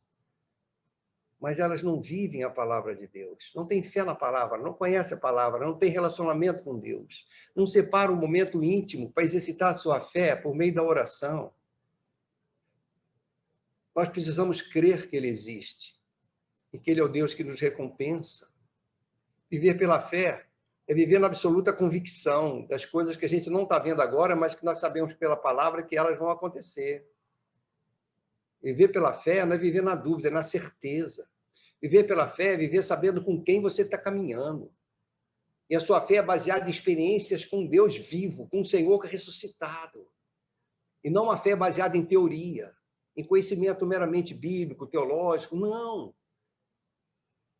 D: mas elas não vivem a palavra de Deus, não têm fé na palavra, não conhecem a palavra, não têm relacionamento com Deus, não separam um momento íntimo para exercitar a sua fé por meio da oração. Nós precisamos crer que Ele existe e que Ele é o Deus que nos recompensa. Viver pela fé é viver na absoluta convicção das coisas que a gente não está vendo agora, mas que nós sabemos pela palavra que elas vão acontecer. Viver pela fé não é viver na dúvida, é na certeza. Viver pela fé é viver sabendo com quem você está caminhando. E a sua fé é baseada em experiências com Deus vivo, com o Senhor ressuscitado. E não uma fé baseada em teoria, em conhecimento meramente bíblico, teológico, não.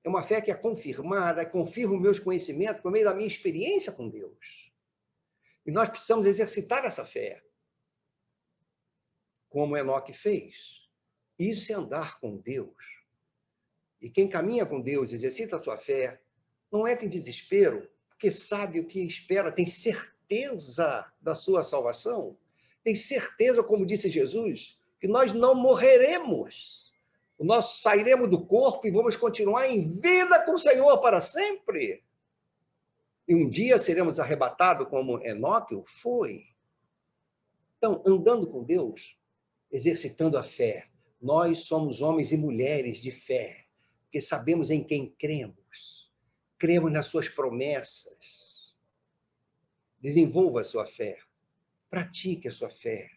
D: É uma fé que é confirmada, confirma os meus conhecimentos por meio da minha experiência com Deus. E nós precisamos exercitar essa fé, como Enoque fez. Isso é andar com Deus. E quem caminha com Deus, exercita a sua fé, não entra em desespero, porque sabe o que espera, tem certeza da sua salvação, tem certeza, como disse Jesus, que nós não morreremos. Nós sairemos do corpo e vamos continuar em vida com o Senhor para sempre. E um dia seremos arrebatados como Enoque o foi. Então, andando com Deus, exercitando a fé, nós somos homens e mulheres de fé, porque sabemos em quem cremos. Cremos nas suas promessas. Desenvolva a sua fé. Pratique a sua fé.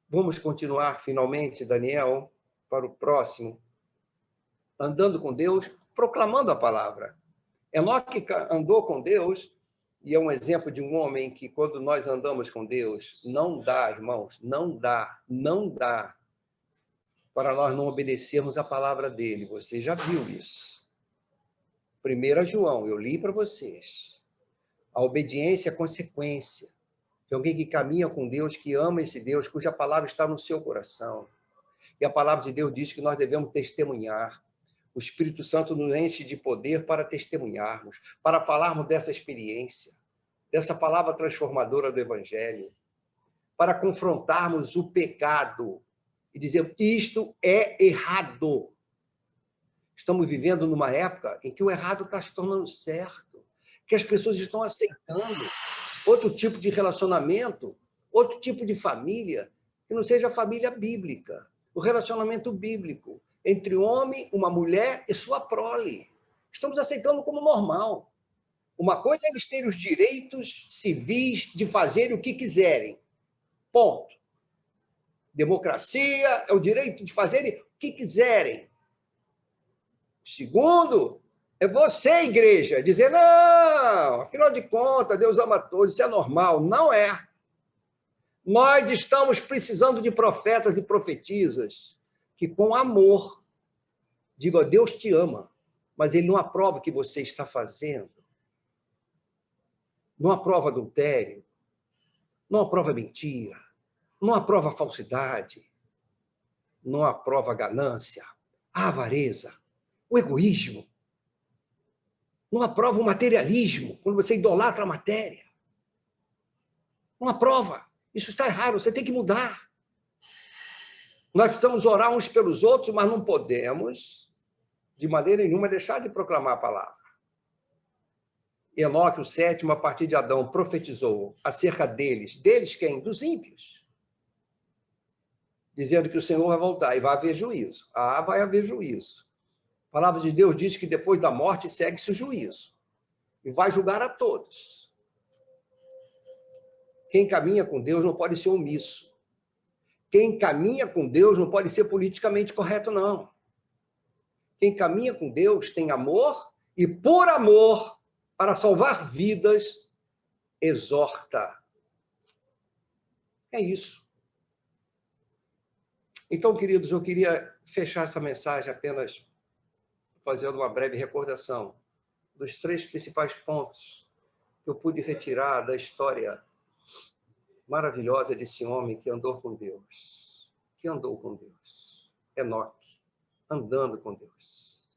D: Vamos continuar, finalmente, Daniel, para o próximo. Andando com Deus, proclamando a palavra. Enoque andou com Deus, e é um exemplo de um homem que, quando nós andamos com Deus, não dá, irmãos, não dá para nós não obedecermos a palavra dele. Você já viu isso. 1 João, eu li para vocês. A obediência é consequência de alguém que caminha com Deus, que ama esse Deus, cuja palavra está no seu coração. E a palavra de Deus diz que nós devemos testemunhar. O Espírito Santo nos enche de poder para testemunharmos, para falarmos dessa experiência, dessa palavra transformadora do Evangelho, para confrontarmos o pecado e dizer, isto é errado. Estamos vivendo numa época em que o errado está se tornando certo, que as pessoas estão aceitando outro tipo de relacionamento, outro tipo de família, que não seja a família bíblica, o relacionamento bíblico entre um homem, uma mulher e sua prole. Estamos aceitando como normal. Uma coisa é eles terem os direitos civis de fazer o que quiserem. Ponto. Democracia é o direito de fazerem o que quiserem. Segundo, é você, igreja, dizer, não, afinal de contas, Deus ama todos, isso é normal. Não é. Nós estamos precisando de profetas e profetisas que, com amor, digam, Deus te ama, mas Ele não aprova o que você está fazendo. Não aprova adultério, não aprova mentira, não aprova falsidade, não aprova ganância, a avareza, o egoísmo. Não aprova o materialismo, quando você idolatra a matéria. Não aprova. Isso está errado, você tem que mudar. Nós precisamos orar uns pelos outros, mas não podemos, de maneira nenhuma, deixar de proclamar a palavra. Enoque, o sétimo, a partir de Adão, profetizou acerca deles. Deles quem? Dos ímpios. Dizendo que o Senhor vai voltar e vai haver juízo. Vai haver juízo. A palavra de Deus diz que depois da morte segue-se o juízo. E vai julgar a todos. Quem caminha com Deus não pode ser omisso. Quem caminha com Deus não pode ser politicamente correto, não. Quem caminha com Deus tem amor e, por amor, para salvar vidas, exorta. É isso. Então, queridos, eu queria fechar essa mensagem apenas fazendo uma breve recordação dos 3 principais pontos que eu pude retirar da história maravilhosa desse homem que andou com Deus. Que andou com Deus. Enoque, andando com Deus.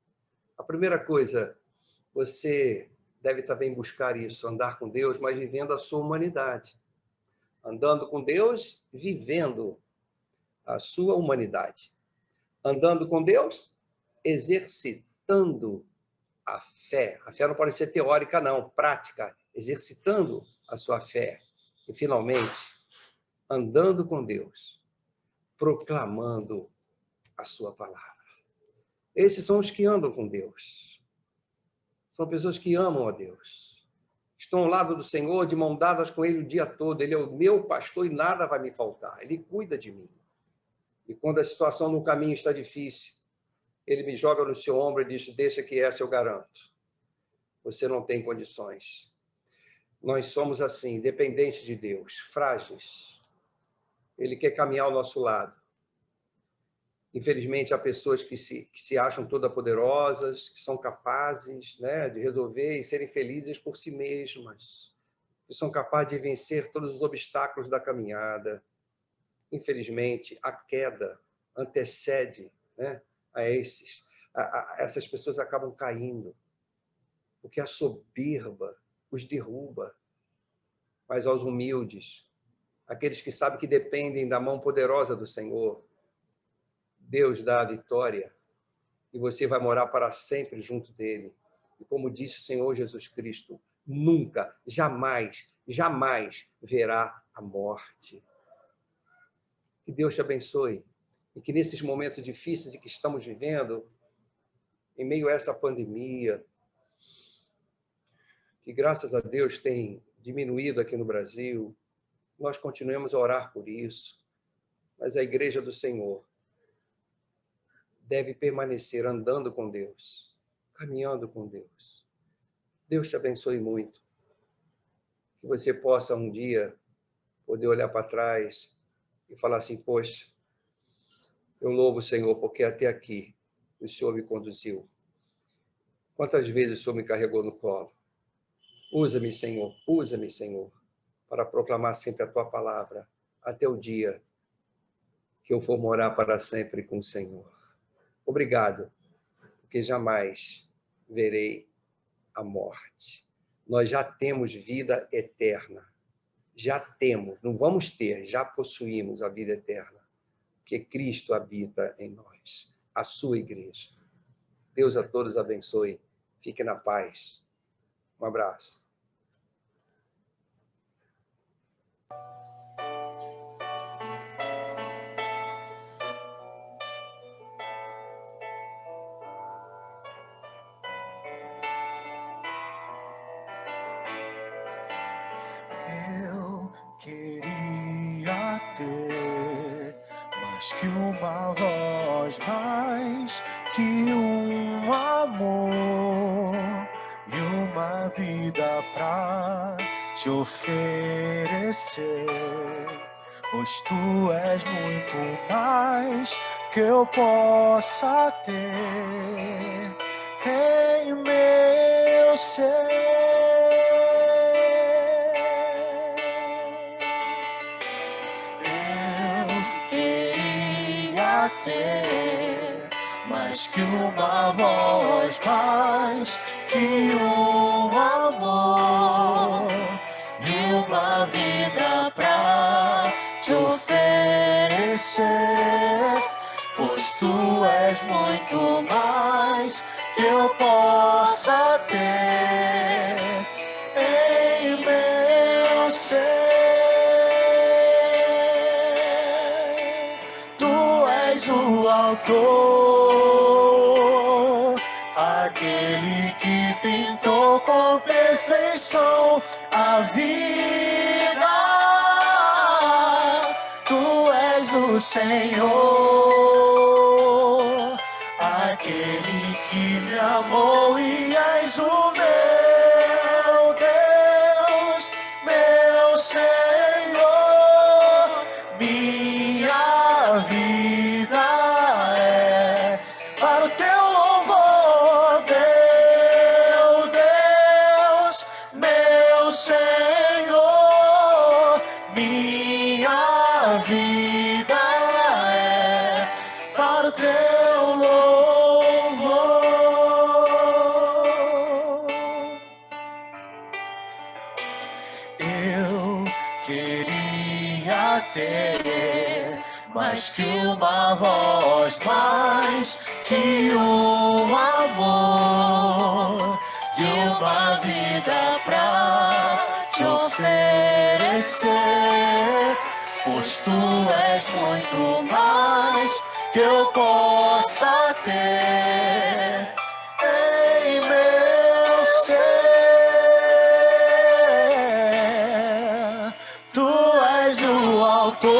D: A primeira coisa, você deve também buscar isso, andar com Deus, mas vivendo a sua humanidade. Andando com Deus, vivendo a sua humanidade. Andando com Deus, exercitando a fé. A fé não pode ser teórica, não, prática. Exercitando a sua fé. E, finalmente, andando com Deus, proclamando a sua palavra. Esses são os que andam com Deus. São pessoas que amam a Deus. Estão ao lado do Senhor, de mão dadas com Ele o dia todo. Ele é o meu pastor e nada vai me faltar. Ele cuida de mim. E quando a situação no caminho está difícil, Ele me joga no seu ombro e diz, deixa que essa eu garanto. Você não tem condições. Nós somos assim, dependentes de Deus, frágeis. Ele quer caminhar ao nosso lado. Infelizmente, há pessoas que se acham todas poderosas, que são capazes, né, de resolver e serem felizes por si mesmas, que são capazes de vencer todos os obstáculos da caminhada. Infelizmente, a queda antecede, né, essas pessoas acabam caindo, porque a soberba os derruba. Mas aos humildes, aqueles que sabem que dependem da mão poderosa do Senhor, Deus dá a vitória e você vai morar para sempre junto dele. E como disse o Senhor Jesus Cristo, nunca, jamais, jamais verá a morte. Que Deus te abençoe e que nesses momentos difíceis que estamos vivendo, em meio a essa pandemia, que graças a Deus tem diminuído aqui no Brasil, nós continuemos a orar por isso, mas a Igreja do Senhor deve permanecer andando com Deus, caminhando com Deus. Deus te abençoe muito. Que você possa um dia poder olhar para trás e falar assim, poxa, eu louvo o Senhor porque até aqui o Senhor me conduziu. Quantas vezes o Senhor me carregou no colo? Usa-me, Senhor, para proclamar sempre a Tua palavra até o dia que eu for morar para sempre com o Senhor. Obrigado, porque jamais verei a morte. Nós já temos vida eterna. Já temos, não vamos ter, já possuímos a vida eterna, porque Cristo habita em nós, a sua igreja. Deus a todos abençoe. Fique na paz. Um abraço.
E: Eu queria ter mais que uma voz, mais que um amor e uma vida pra te oferecer, pois tu és muito mais que eu possa ter em meu ser. Ter mais que uma voz, mais que um amor e uma vida pra te oferecer, pois tu és muito mais que eu possa ter em meu ser. O autor, aquele que pintou com perfeição a vida. Tu és o o Senhor, aquele que me amou e és o meu Deus, meu Senhor. Minha vida é para o teu louvor, meu Deus, meu Senhor. Minha vida é para o teu louvor. Eu queria ter mais que uma voz, mais que um amor e uma vida pra te oferecer, pois tu és muito mais que eu possa ter em meu ser. Tu és o autor,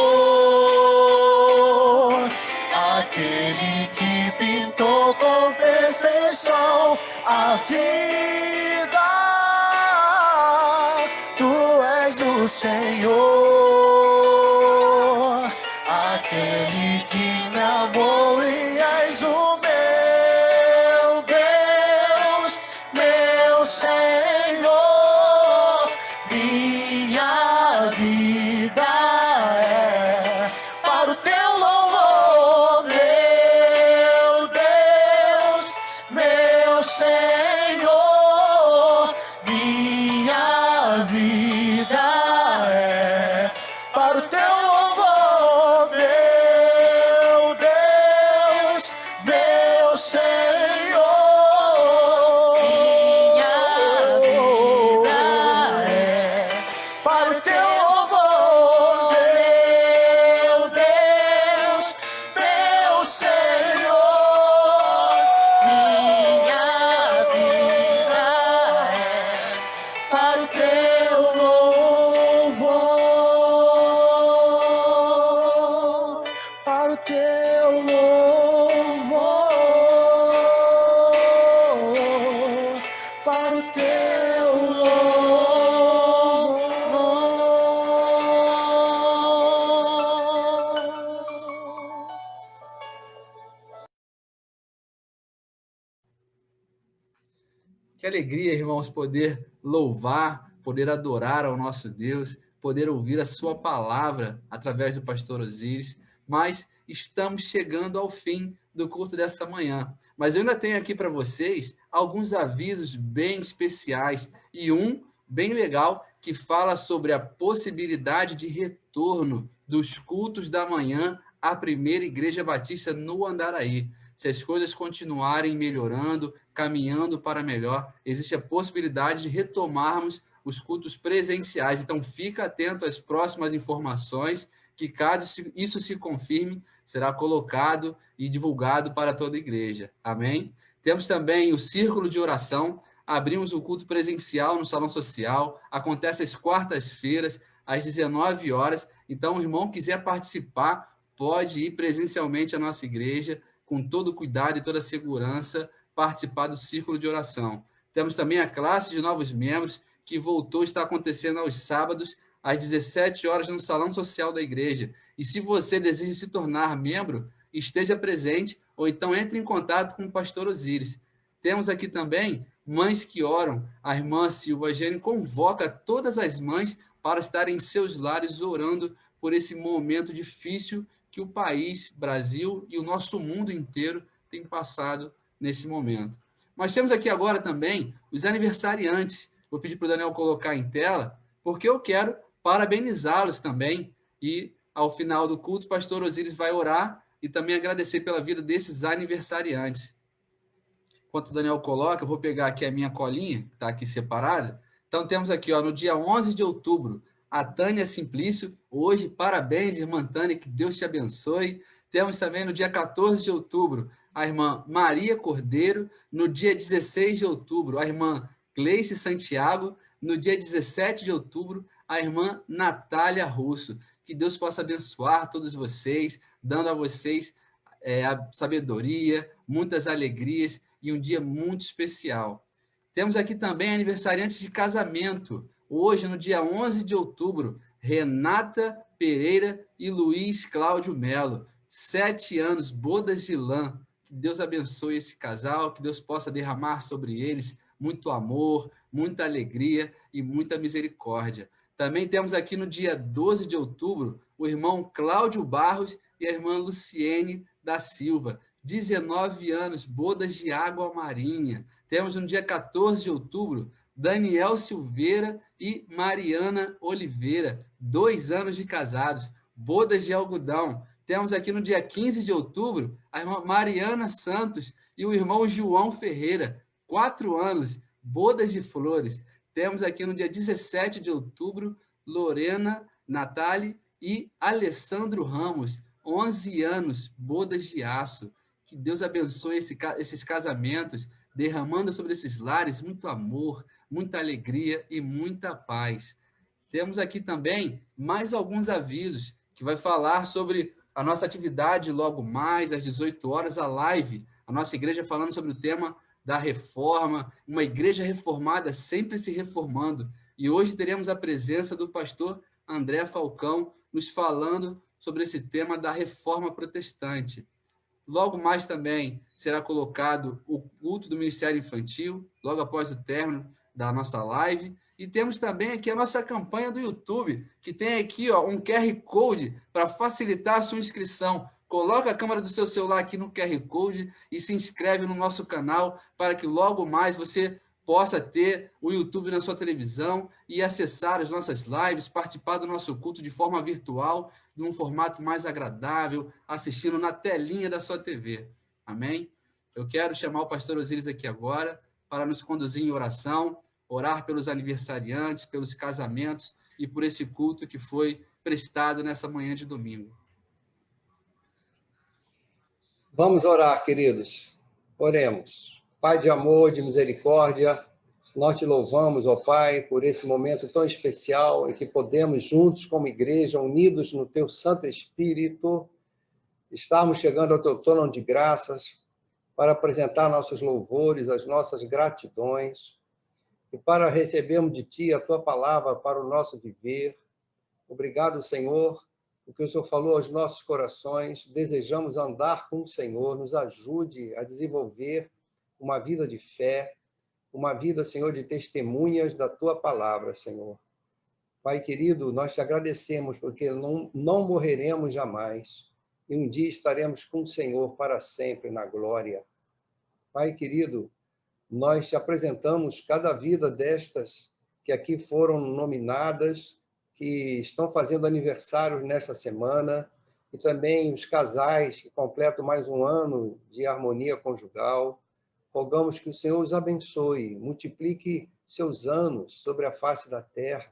E: aquele que pintou com perfeição a vida. Tu és o Senhor, aquele que me amou e és o meu Deus, meu Senhor. Minha vida é para o teu louvor, meu Deus, meu Senhor. Minha vida é para o teu louvor, meu Deus, meu Senhor. Minha vida é para o teu louvor, meu Deus, meu Senhor. Minha vida é para o teu louvor, para o teu louvor, para o teu louvor.
A: Que alegria, irmãos, poder louvar, poder adorar ao nosso Deus, poder ouvir a sua palavra através do pastor Osíris, mas estamos chegando ao fim do culto dessa manhã. Mas eu ainda tenho aqui para vocês alguns avisos bem especiais e um bem legal que fala sobre a possibilidade de retorno dos cultos da manhã à Primeira Igreja Batista no Andaraí. Se as coisas continuarem melhorando, caminhando para melhor, existe a possibilidade de retomarmos os cultos presenciais. Então, fica atento às próximas informações, que caso isso se confirme, será colocado e divulgado para toda a igreja. Amém? Temos também o Círculo de Oração. Abrimos o culto presencial no Salão Social. Acontece às quartas-feiras, às 19 horas. Então, o irmão quiser participar, pode ir presencialmente à nossa igreja, com todo o cuidado e toda a segurança, participar do Círculo de Oração. Temos também a classe de novos membros, que voltou a estar acontecendo aos sábados, às 17 horas, no Salão Social da Igreja. E se você deseja se tornar membro, esteja presente, ou então entre em contato com o pastor Osíris. Temos aqui também Mães que Oram. A irmã Silva Gene convoca todas as mães para estarem em seus lares orando por esse momento difícil que o país, Brasil e o nosso mundo inteiro tem passado nesse momento. Mas temos aqui agora também os aniversariantes. Vou pedir para o Daniel colocar em tela, porque eu quero parabenizá-los também. E, ao final do culto, o pastor Osíris vai orar e também agradecer pela vida desses aniversariantes. Enquanto o Daniel coloca, eu vou pegar aqui a minha colinha, que está aqui separada. Então, temos aqui, no dia 11 de outubro, a Tânia Simplício. Hoje, parabéns, irmã Tânia, que Deus te abençoe. Temos também no dia 14 de outubro, a irmã Maria Cordeiro. No dia 16 de outubro, a irmã Gleice Santiago. No dia 17 de outubro, a irmã Natália Russo. que Deus possa abençoar todos vocês, dando a vocês a sabedoria, muitas alegrias e um dia muito especial. Temos aqui também aniversariantes de casamento. Hoje, no dia 11 de outubro, Renata Pereira e Luiz Cláudio Melo. 7 anos, bodas de lã. Que Deus abençoe esse casal, que Deus possa derramar sobre eles muito amor, muita alegria e muita misericórdia. Também temos aqui no dia 12 de outubro o irmão Cláudio Barros e a irmã Luciene da Silva. 19 anos, bodas de água marinha. Temos no dia 14 de outubro Daniel Silveira e Mariana Oliveira. 2 anos de casados, bodas de algodão. Temos aqui no dia 15 de outubro a irmã Mariana Santos e o irmão João Ferreira. 4 anos, bodas de flores. Temos aqui no dia 17 de outubro Lorena Natali e Alessandro Ramos. 11 anos, bodas de aço. Que Deus abençoe esses casamentos, derramando sobre esses lares muito amor, muita alegria e muita paz. Temos aqui também mais alguns avisos que vai falar sobre a nossa atividade logo mais, às 18 horas, a live. A nossa igreja falando sobre o tema da reforma, uma igreja reformada sempre se reformando. E hoje teremos a presença do pastor André Falcão nos falando sobre esse tema da reforma protestante. Logo mais também será colocado o culto do Ministério Infantil, logo após o término da nossa live. E temos também aqui a nossa campanha do YouTube, que tem aqui um QR Code para facilitar a sua inscrição. Coloca a câmera do seu celular aqui no QR Code e se inscreve no nosso canal para que logo mais você possa ter o YouTube na sua televisão e acessar as nossas lives, participar do nosso culto de forma virtual, num formato mais agradável, assistindo na telinha da sua TV. Amém? Eu quero chamar o pastor Osíris aqui agora para nos conduzir em oração, orar pelos aniversariantes, pelos casamentos e por esse culto que foi prestado nessa manhã de domingo.
D: Vamos orar, queridos. Oremos. Pai de amor, de misericórdia, nós te louvamos, ó Pai, por esse momento tão especial em que podemos juntos como igreja, unidos no teu Santo Espírito, estarmos chegando ao teu trono de graças para apresentar nossos louvores, as nossas gratidões e para recebermos de ti a tua palavra para o nosso viver. Obrigado, Senhor, porque o Senhor falou aos nossos corações. Desejamos andar com o Senhor, nos ajude a desenvolver uma vida de fé, uma vida, Senhor, de testemunhas da tua palavra, Senhor. Pai querido, nós te agradecemos porque não morreremos jamais e um dia estaremos com o Senhor para sempre na glória. Pai querido, nós te apresentamos cada vida destas que aqui foram nominadas, que estão fazendo aniversário nesta semana, e também os casais que completam mais um ano de harmonia conjugal. Rogamos que o Senhor os abençoe, multiplique seus anos sobre a face da terra,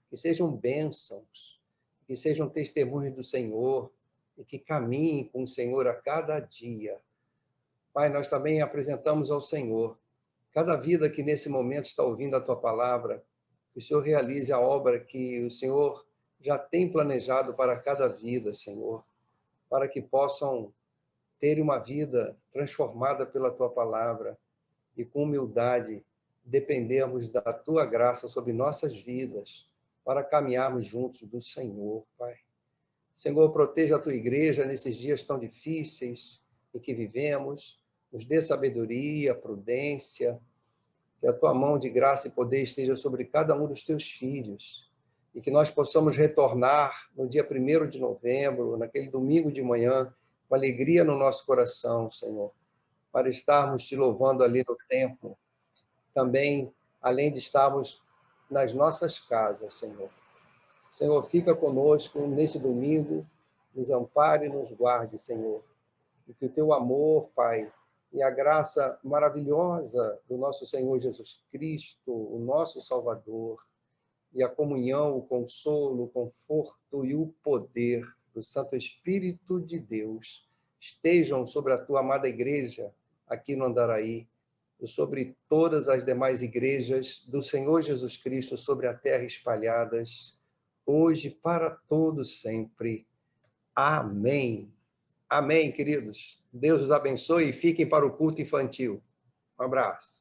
D: que sejam bênçãos, que sejam testemunhos do Senhor e que caminhem com o Senhor a cada dia. Pai, nós também apresentamos ao Senhor cada vida que nesse momento está ouvindo a tua palavra, que o Senhor realize a obra que o Senhor já tem planejado para cada vida, Senhor, para que possam ter uma vida transformada pela tua palavra e com humildade dependermos da tua graça sobre nossas vidas para caminharmos juntos do Senhor, Pai. Senhor, proteja a tua igreja nesses dias tão difíceis em que vivemos, nos dê sabedoria, prudência, que a tua mão de graça e poder esteja sobre cada um dos teus filhos e que nós possamos retornar no dia 1º de novembro, naquele domingo de manhã, com alegria no nosso coração, Senhor, para estarmos te louvando ali no templo, também, além de estarmos nas nossas casas, Senhor. Senhor, fica conosco nesse domingo, nos ampare e nos guarde, Senhor, e que o teu amor, Pai, e a graça maravilhosa do nosso Senhor Jesus Cristo, o nosso Salvador, e a comunhão, o consolo, o conforto e o poder do Santo Espírito de Deus estejam sobre a tua amada igreja aqui no Andaraí e sobre todas as demais igrejas do Senhor Jesus Cristo sobre a terra espalhadas, hoje, para todos sempre. Amém. Amém, queridos. Deus os abençoe e fiquem para o culto infantil. Um abraço.